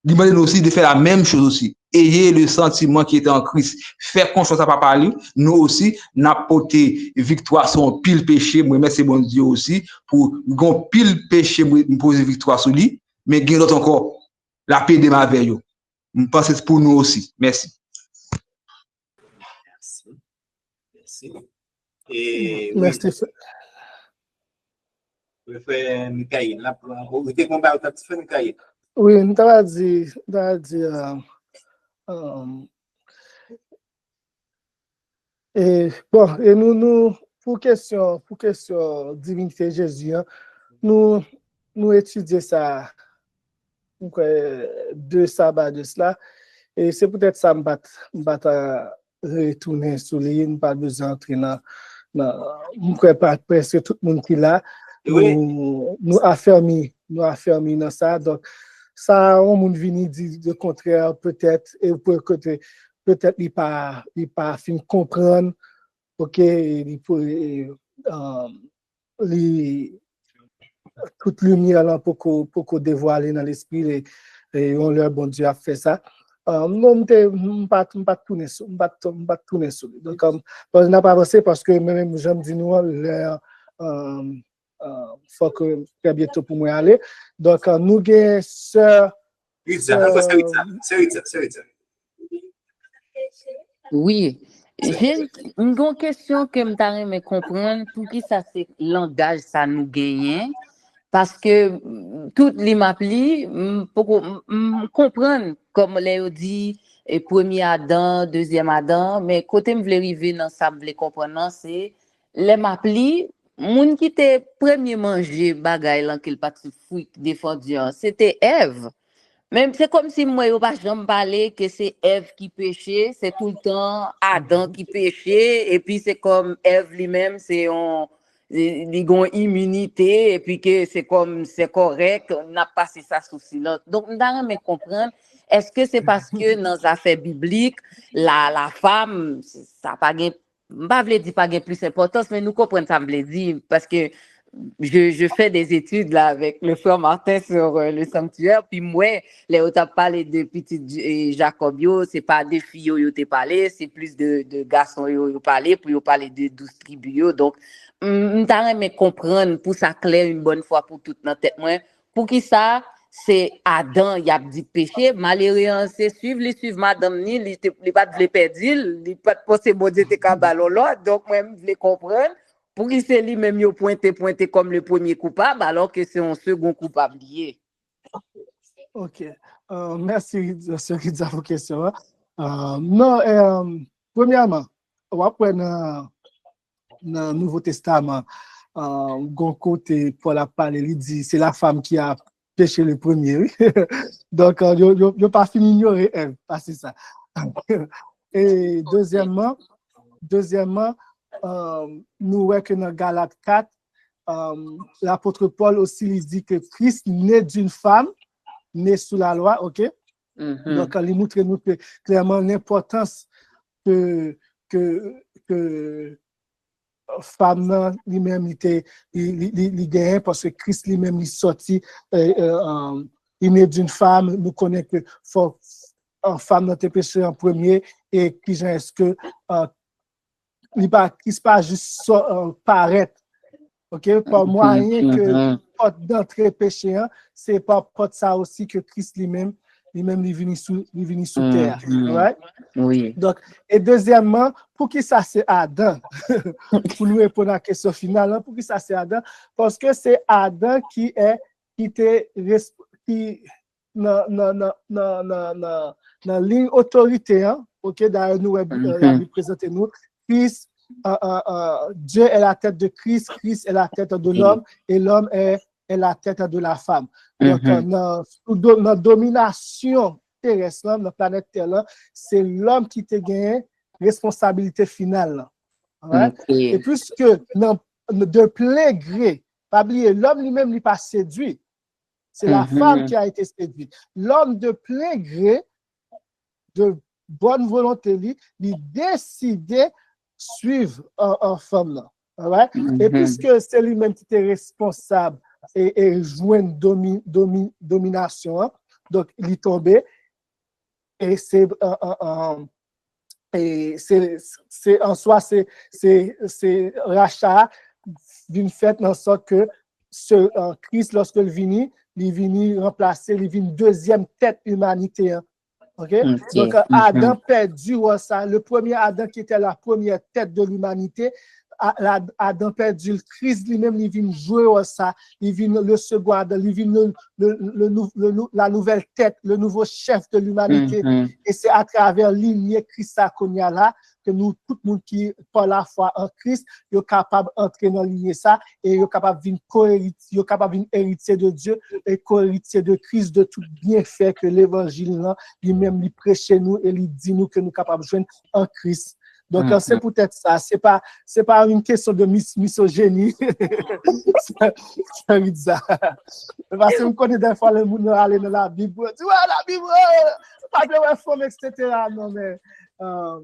S9: Il demande aussi de faire la même chose aussi. ayez le sentiment qui était en Christ, faire confiance à papa lui, nous aussi, n'a porté victoire sur un pile péché, moi merci bon Dieu aussi, pour gon pile péché, moi poser victoire sur lui, mais gain l'autre encore, la paix de ma veille. Je pense que c'est pour nous aussi. Merci.
S4: Merci. Et oui,
S2: Merci.
S4: je fais Mikaïl. Là, vous êtes combat, vous avez fait Mikaïl.
S2: Oui, nous t'avons dit, et bon, et nous, pour question divinité Jésus, hein, nous étudions ça, deux sabbats de cela, et c'est peut-être ça me bat retourner sur l'île, pas besoin d'entrer pas presque tout le monde qui là, nous affermi dans ça, donc ça, on monde vini dit le contraire, peut-être, et peut-être il pas fin comprendre, ok, toute lumière là pour qu'on dévoiler dans l'esprit et on leur bon Dieu a fait ça. Non, pas tourner sur, donc on n'a pas avancé parce que même j'aime dire nous faut que très bientôt pour moi aller. Donc nous gagnons sœur.
S3: Oui, j'ai une question que je comprendre pour qui ça c'est langage ça nous gagne parce que tout les m'appli pour comprendre comme les dit et premier Adam, deuxième Adam, mais côté me vle arriver dans ça me vle comprendre c'est les m'appli moun qui était premier manger bagay là qu'il pas fruit défendu c'était Ève. Même c'est comme si moi yo pas jamais parler que c'est Ève qui péchait, c'est tout le temps Adam qui péchait et puis c'est comme Ève lui-même c'est on une immunité et puis que c'est comme c'est correct, on a passé ça sous silence. Donc on doit me comprendre est-ce que c'est parce que dans les affaires bibliques la femme ça pas gain pas veut dire pas gain plus importance mais nous comprenons ça veut dire parce que je fais des études là avec le frère Martin sur le sanctuaire puis moi les on t'a parlé de petit Jacobio c'est pas des filles yo t'ai parlé c'est plus de garçons yo parlé pour yo parler de 12 tribus donc m'ta aimé comprendre pour ça clair une bonne fois pour toute dans tête moi pour qui ça c'est Adam il a dit péché malheureux c'est suivre madame ni il pas de perdre il pas penser bon Dieu t'es ballon là donc moi je voulais comprendre pour qu'il c'est lui-même yo pointé comme le premier coupable alors que c'est un second coupable lié.
S2: OK. Merci Sœur Ridza pour question. Non, premièrement, on va prendre dans le Nouveau Testament gon côté Paul a parlé, il dit c'est la femme qui a péché le premier. Oui? Donc yo pas fini ignorer Ève, c'est ça. Et deuxièmement nous voyons que dans Galates 4, l'apôtre Paul aussi il dit que Christ naît d'une femme, né sous la loi, ok? Donc, il montre nous clairement l'importance que femme lui-même il gagne parce que Christ lui-même il sorti, il naît d'une femme, nous connaissons que une femme n'a été péché en premier et qui est-ce que il pas juste paraître, ok, par moyen que porte d'entrée péché, c'est par porte ça aussi que Christ lui-même il venu sous terre, right?
S3: Oui.
S2: Donc, et deuxièmement, pour qui ça c'est Adam? Pour nous répondre à la question finale, pour qui ça c'est Adam? Parce que c'est Adam qui dans ligne autorité, ok, d'ailleurs nous la Bible présente nous, Christ, Dieu est la tête de Christ, Christ est la tête de l'homme et l'homme est la tête de la femme. Donc, notre domination terrestre, dans la planète Terre, c'est l'homme qui te gagne responsabilité finale. Right? Et puisque de plein gré, pas oublier, l'homme lui-même n'est pas séduit. C'est la femme qui a été séduite. L'homme de plein gré, de bonne volonté, il décidait suivre en femme là. Right? Et puisque c'est lui-même qui était responsable et joint une domination, donc il est tombé. Et c'est en soi, c'est rachat d'une fête dans le sens que ce Christ, lorsqu'il vient remplacer, il vient deuxième tête humanité. Hein. Okay? Donc, Adam perdu ça. Le premier Adam qui était la première tête de l'humanité, Adam perdu, le Christ lui-même, il vient jouer ça. Il vient le second Adam, il vient la nouvelle tête, le nouveau chef de l'humanité. Et c'est à travers lignée Christ qu'on y a là, que nous, tout le monde qui par la foi en Christ, est capable d'entrer dans la lignée ça, et est capable de héritier de Dieu, et co-héritier de Christ, de tout bienfait que l'évangile lui-même lui prêche nous et lui dit nous que nous sommes capables de joindre en Christ. Donc, c'est peut-être ça. C'est pas une question de misogynie. C'est ça. Parce que vous connaissez des fois le monde aller dans la Bible. Tu vois, la Bible, pas de forme, etc. Non, mais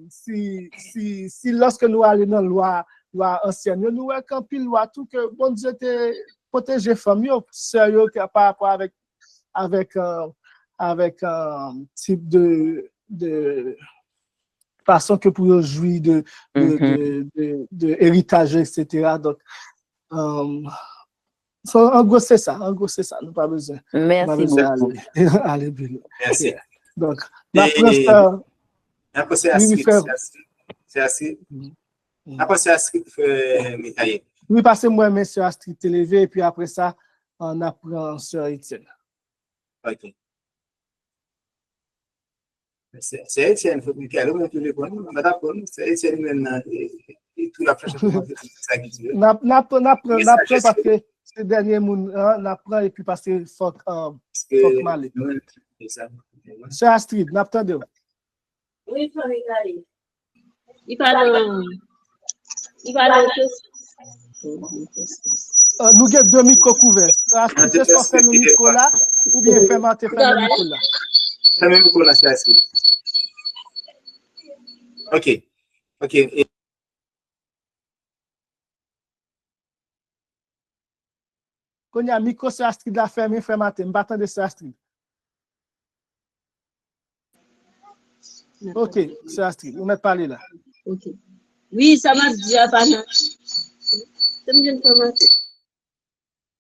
S2: si lorsque nous allons dans la loi ancienne, nous voyons qu'en pile loi, tout que bon Dieu te protège les femmes, sérieux par rapport avec un type de façon que pour jouir de héritage, etc. Donc, en gros, c'est ça. Nous pas besoin.
S3: Merci beaucoup.
S2: Allez,
S4: merci.
S2: Donc,
S4: après, c'est assez. Après, c'est assez Michael.
S2: Oui, parce que moi, je suis Astrid Télévé, et puis après ça, on apprend sur Étienne.
S4: Ok. C'est Étienne, il faut que nous téléphone, madame, c'est Étienne maintenant, et tout la flèche, ça qui dit.
S2: N'apprend parce que c'est dernier monde, n'apprend et puis parce que faut mal. C'est Astrid, n'attendez.
S10: Oui, Michael. Il parle.
S2: Nous avons deux micros couverts. Astrid, c'est soit faire le micro là, ou bien faire le micro là.
S4: Faire le micro là, c'est Astrid. Ok.
S2: Quand il y a un micro, c'est Astrid la ferme, fait matin. Je m'attends de c'est Astrid. Ok, c'est Astrid. Vous m'êtes parlé là.
S10: Ok. Oui, ça m'a dit à pas. C'est une information.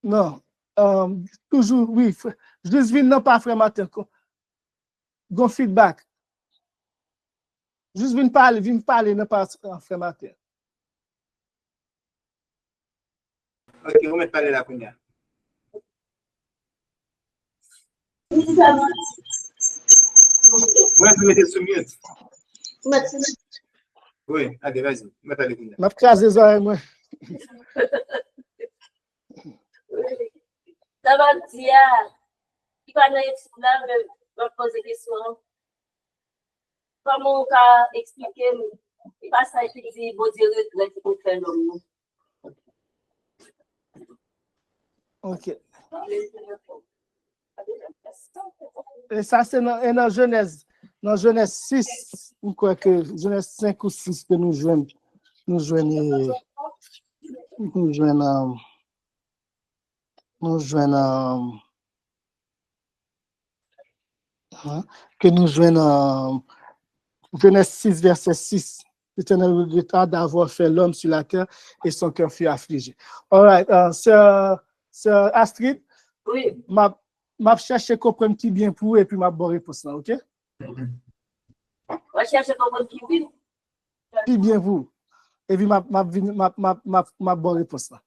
S2: Non. Toujours, oui. Juste viens non pas frère matin. Gon feedback. Juste viens parler, non pas frère matin.
S4: Ok, vous m'êtes parlé là, Kounia. Moi, vous mettez sous mute. Oui, allez, vas-y. Mettez-le, Kounia.
S2: Je vais craser les oreilles, moi.
S10: Ça va dire, il va nous là, je vais poser des questions. Comment on peut expliquer, il va s'expliquer, bon Dieu, retraite pour faire l'homme.
S2: Ok. Et ça, c'est dans Genèse. Dans Genèse 6, ou quoi que, Genèse 5 ou 6 que nous jouons Genèse 6, verset 6. L'Éternel regretta d'avoir fait l'homme sur la terre et son cœur fut affligé. All right, Sir Astrid,
S10: oui.
S2: m'a cherché comprendre qui bien pour et puis m'a bon réponse là, OK?
S10: On cherche comprendre qui bien.
S2: Qui bien vous. Et puis m'a bon réponse là.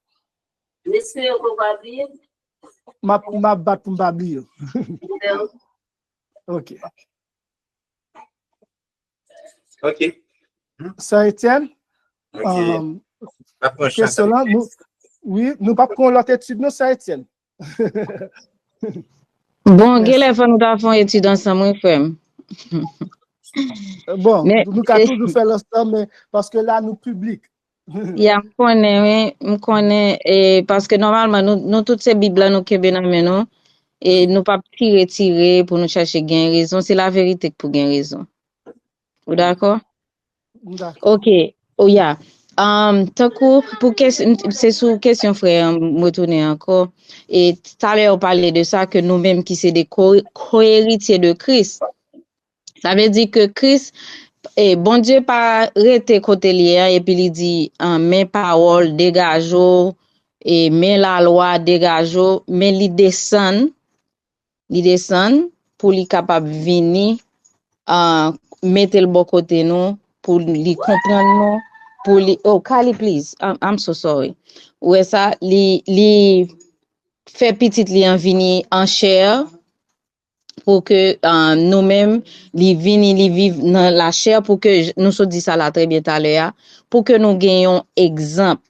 S10: Monsieur, on va dire.
S2: M'a bat pour m'abli. OK.
S4: Ok.
S2: Sir Étienne, question là, nous pas prendre l'autre étude, non, Sir Étienne.
S5: Bon, quelle fois nous avons fait étude ensemble, frère?
S2: Bon, nous avons toujours fait l'ensemble, mais parce que là, nous public.
S5: Yeah, je connais, parce que normalement, nous toutes ces Bibles, nous qui nous et nous pas tirer pour nous chercher gain raison. C'est la vérité pour gain raison. Vous d'accord?
S2: D'accord.
S5: Ok. Oh yeah. C'est sous question frère, me retourner encore. Et tout à l'heure on parlait de ça que nous-mêmes qui c'est des co-héritiers de Christ. Ça veut dire que Christ, bon Dieu pas rete côté lié, et puis il dit, mes paroles dégageaux, et mes la loi dégageaux, mais il descend pour li capable venir, mettre le bon côté nous, pour li comprendre nous, pour li, oh, Kali, please, I'm so sorry. Ouais, ça, li fait petit li en vini en chair, pour que nous-mêmes, li vivent dans la chair, pour que nous se dit ça là très bien tout à l'heure, pour que nous gagnions exemple.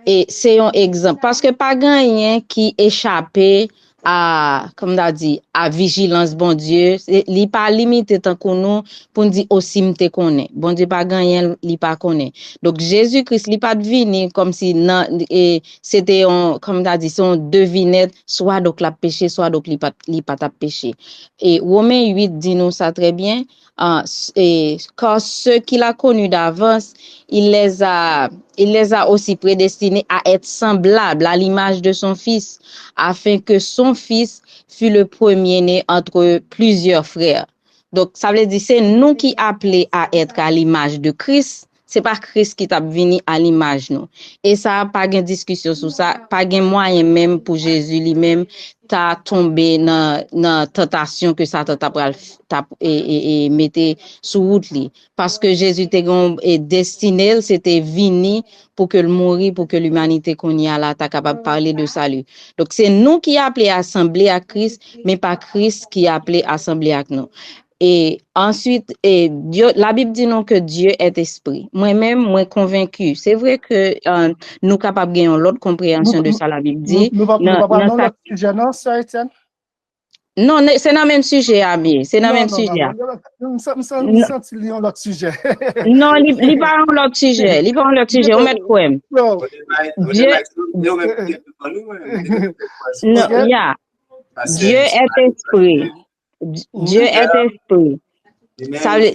S5: Et c'est un exemple. Parce que pas gagné qui échappé à, comme on a dit, à vigilance, bon Dieu. Li pas limité tant qu'on nous, pour nous dire aussi m'te connaît. Bon Dieu pas gagné, li pas connaît. Donc, Jésus-Christ, li pas devine comme si, c'était, comme on a dit, son devinette, soit donc la péché, soit donc li pas ta péché. Et Romains 8 dit nous ça très bien, et car ceux qu'il a connus d'avance, il les a aussi prédestinés à être semblables à l'image de son fils, afin que son fils fût le premier-né entre plusieurs frères. Donc, ça veut dire, c'est nous qui appelés à être à l'image de Christ. C'est pas Christ qui t'a venu à l'image, nous. Et ça, pas de discussion sur ça, pas de moyen même pour Jésus lui-même, t'as tombé dans tentation que ça t'a mette sous route li. Parce que Jésus est destiné, c'était venu pour que le mourir, pour que l'humanité qu'on y a là, t'a capable de parler de salut. Donc, c'est nous qui appelés à assembler à Christ, mais pas Christ qui appelé à assembler avec nous. Et ensuite, Dieu, la Bible dit non que Dieu est esprit. Moi-même, moi convaincu. C'est vrai que nous capables de gagner l'autre compréhension de ça, la Bible dit.
S2: Nous pas parler de sujet, non, Sœur Etienne?
S5: Non, c'est dans le même sujet, Ami. C'est dans le même sujet.
S2: Nous senti l'autre sujet.
S5: Non, il parle de l'autre sujet. Il parle de l'autre sujet. On met quoi? Dieu est esprit. Dieu est esprit. Ça veut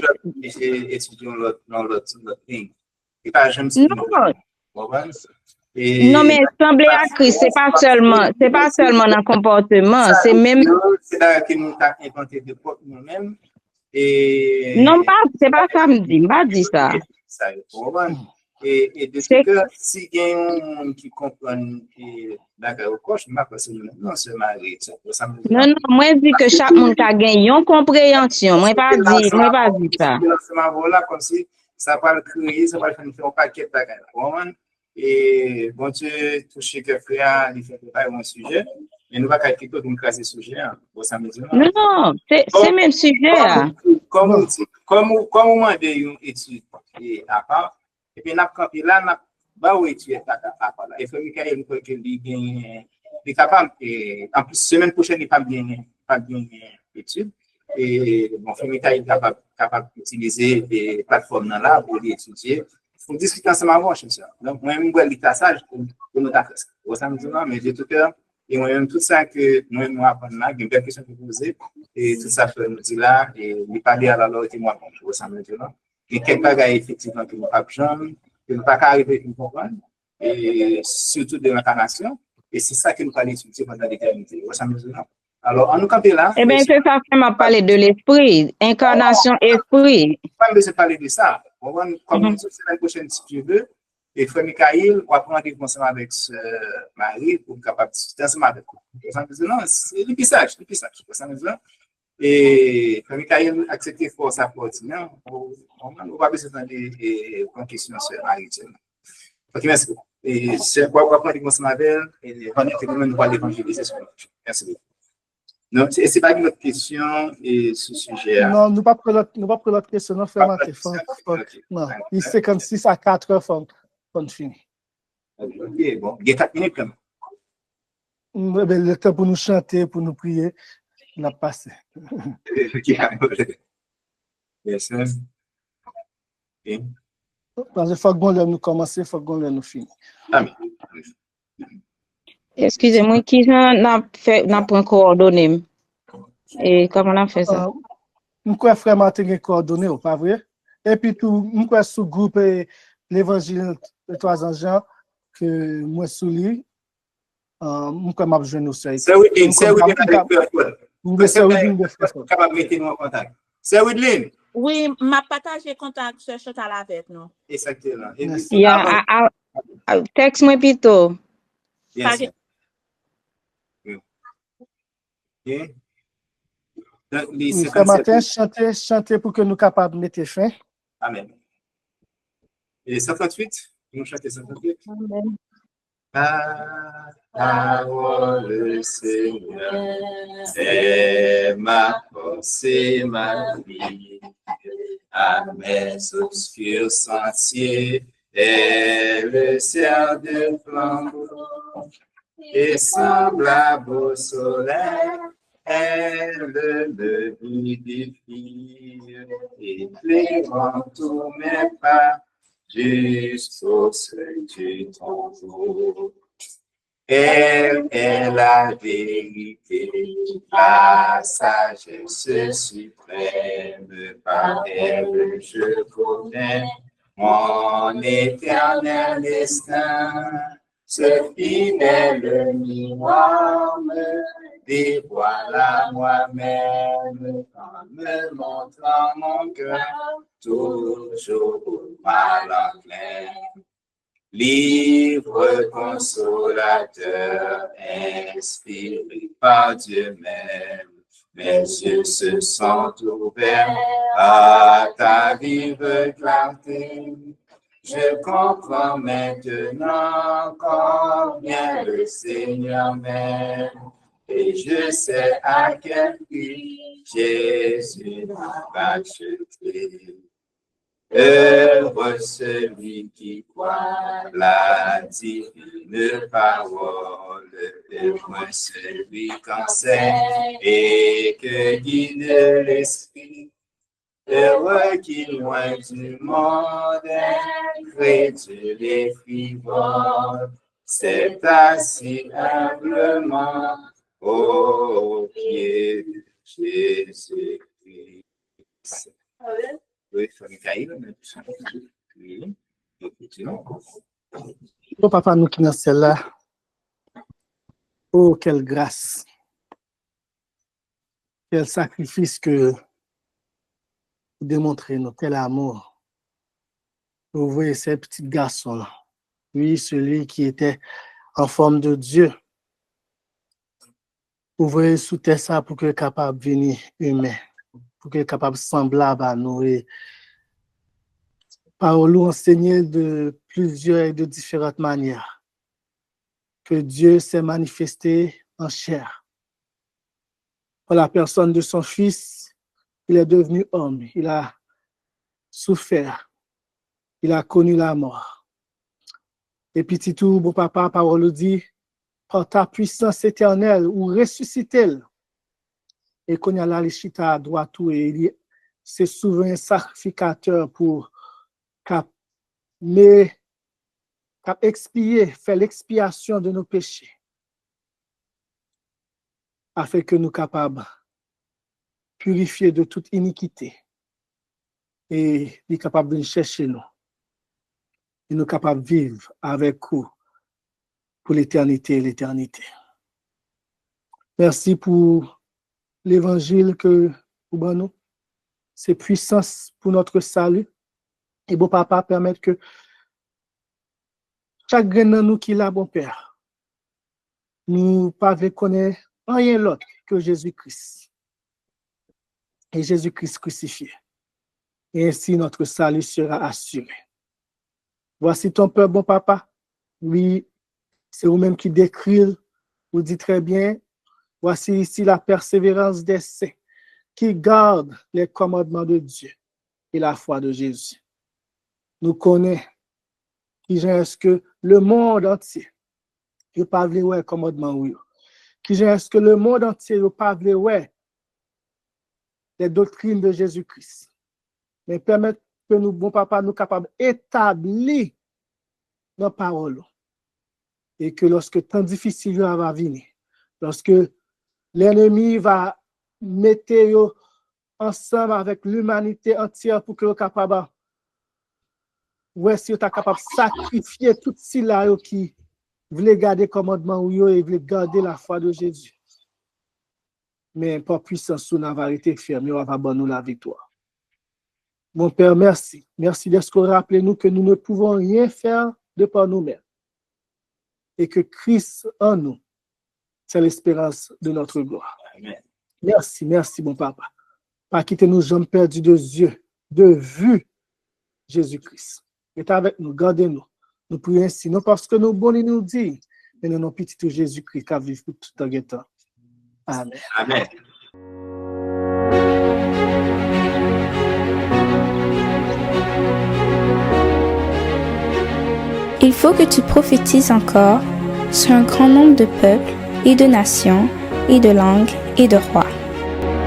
S5: non, mais sembler à Christ, c'est pas seulement dans le comportement, c'est même.
S4: C'est là que nous avons inventé de nous-mêmes.
S5: Non, c'est pas ça, me dit, pas dit ça.
S4: Et de ce que si il y a un monde qui comprend d'accord au coche, ma personne non se marie.
S5: Non, moi je dis que chaque monde a gagné une compréhension. Moi pas dit ça.
S4: Voilà comme si ça va créer, ça va faire un paquet de bagages. Et bon Dieu toucher que frère, il fait pas un sujet. Mais nous va calculer tout une classe de sujet.
S5: Non, c'est même sujet.
S4: Comme on m'a dit une étude à part. Et puis, nous là, nous étudier à part. Et faut que il est capable. En plus, semaine prochaine, il pas bien étude. Et bon, Femika est capable d'utiliser des plateformes là pour étudier. Il faut discuter ensemble avant, je suis sûr. Donc, moi-même, je vais sage pour nous faire ça. Vous savez, mais de tout cœur, et moi-même, tout ça que moi-même, nous apprenons là, il y a une belle question que vous posez, et tout ça, je nous dis là, et nous parler à la loi, et moi, vous savez, et quelques bagages, effectivement, que nous n'avons jamais, que nous n'avons pas arrivé à comprendre, et surtout de l'incarnation, et c'est ça que nous allons étudier pendant l'éternité. Vous savez, alors, en nous campant là.
S5: Eh bien, c'est ça que m'a parlé de l'esprit, incarnation, esprit.
S4: Pas besoin de parler de ça. On va commencer la semaine prochaine, si tu veux. Et Frère Michael, on va prendre des conseils avec Marie pour capable de discuter ensemble avec vous. Non, c'est l'épissage. Et Frère Michael accepté pour sa porte. Non, on va besoin de questions sur Marie. Ok, merci beaucoup. Et c'est quoi, on va prendre des conseils avec elle et on va l'évangéliser sur le prochain. Merci beaucoup. Non, c'est pas une autre question et ce sujet.
S2: Non, nous pas prendre l'autre question, non, vraiment, non, il c'est comme 6 à 4 heures, on finit.
S4: Ok, bon, il y a 4 minutes quand même.
S2: Le temps pour nous chanter, pour nous prier, on a passé.
S4: Yes,
S2: Parce qu'il faut que nous commencer, il faut que nous finir.
S4: Amen.
S5: Excusez-moi, qui n'a pas coordonné? Et comment on a fait ça?
S2: Nous croyons vraiment que nous coordonné, pas vrai? Et puis tout, nous croyons sous groupe l'évangile de 3 ans Jean que moi souligne. Nous croyons que je nous sais.
S4: C'est oui, capable de mettre nous en contact. C'est Widlin.
S7: Oui, m'a partagé contact sur Chantal avec nous.
S4: Exactement. Et
S2: Merci.
S4: puis, avant-
S5: Text moi plutôt.
S4: Yes, ma'am. Ok. Donc, les
S2: Oui, frère
S4: 57
S2: Martin, chantez pour que nous capables de mettre fin.
S4: Amen. Et 138, nous chantons 138.
S8: Amen.
S4: La parole, Seigneur, c'est ma force et ma vie. À mes obscurs sentiers, elle sert de flambeau. Et semblable au soleil, elle me vivifie, éclairant tous mes pas jusqu'au seuil du tombeau. Elle est la vérité, la sagesse suprême, par elle je connais mon éternel destin. Ce fidèle miroir me dévoile à moi-même en me montrant mon cœur toujours mal enclin. Livre consolateur, inspiré par Dieu même, mes yeux se sont ouverts à ta vive clarté. Je comprends maintenant combien le Seigneur m'aime, et je sais à quel prix Jésus m'a acheté. Heureux celui qui croit la divine parole, heureux celui qu'enseigne et que guide l'esprit, heureux qui loin du monde incrédule et frivole, s'est assis humblement aux pieds de Jésus-Christ. Oui, famille Caïd, oui, nous continuons.
S2: Oh, papa, nous qui dans celle-là. Oh, quelle grâce. Quel sacrifice que vous démontrez, nous, quel amour. Vous voyez ces petits garçons-là. Oui, celui qui était en forme de Dieu. Vous voyez sous terre ça pour qu'il soit capable de venir humain, pour qu'il soit capable de semblable à nous. Et parole enseignée de plusieurs et de différentes manières. Que Dieu s'est manifesté en chair. Pour la personne de son fils, il est devenu homme. Il a souffert. Il a connu la mort. Et puis tout, bon papa, parole dit, par ta puissance éternelle, ou ressuscite-t-elle. Et qu'on y a là, les chita à droite, tout, et il est c'est souverain sacrificateur pour expier, faire l'expiation de nos péchés, afin que nous capables de purifier de toute iniquité et nous capables de chercher nous. Et nous capables de vivre avec vous pour l'éternité et l'éternité. Merci pour l'évangile que vous donnez nous, ses puissances pour notre salut. Et bon papa, permettre que chaque grain de nous qui l'a, bon Père, nous ne connaître rien d'autre que Jésus-Christ. Et Jésus-Christ crucifié. Et ainsi notre salut sera assuré. Voici ton peuple, bon papa. Oui, c'est vous-même qui décrit, vous dites très bien. Voici ici la persévérance des saints qui gardent les commandements de Dieu et la foi de Jésus. Nous connaissons est-ce que le monde entier ne pas voir commandement oui. Qui est-ce que le monde entier ne pas voir les doctrines de Jésus-Christ. Mais permettre que nous, bon papa, nous capables d'établir nos paroles. Et que lorsque temps difficile va venir, lorsque l'ennemi va mettre ensemble avec l'humanité entière pour que nous capables si vous êtes capable de sacrifier tout cela qui voulait garder le commandement ou et voulait garder la foi de Jésus. mais par puissance, nous avons été fermés, nous avons donné la victoire. Mon Père, merci. Merci de ce que rappelez-nous que nous ne pouvons rien faire de par nous-mêmes. Et que Christ en nous, c'est l'espérance de notre gloire.
S4: Amen.
S2: Merci, merci, mon Papa. Pas quitter nous jamais perdus de yeux, de vue, Jésus-Christ. Et avec nous, gardez-nous. Nous prions ainsi, non parce que nous bons nous dit, mais nous non petit de Jésus-Christ qui vit pour tout le temps. Amen.
S4: Amen.
S1: Il faut que tu prophétises encore sur un grand nombre de peuples et de nations et de langues et de rois.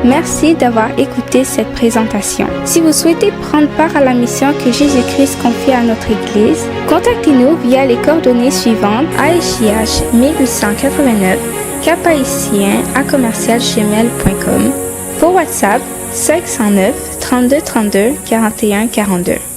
S1: Merci d'avoir écouté cette présentation. Si vous souhaitez prendre part à la mission que Jésus-Christ confie à notre Église, contactez-nous via les coordonnées suivantes: ASJH 1889, caphaïtien@commercialgmail.com, pour WhatsApp 509 32 32 41 42.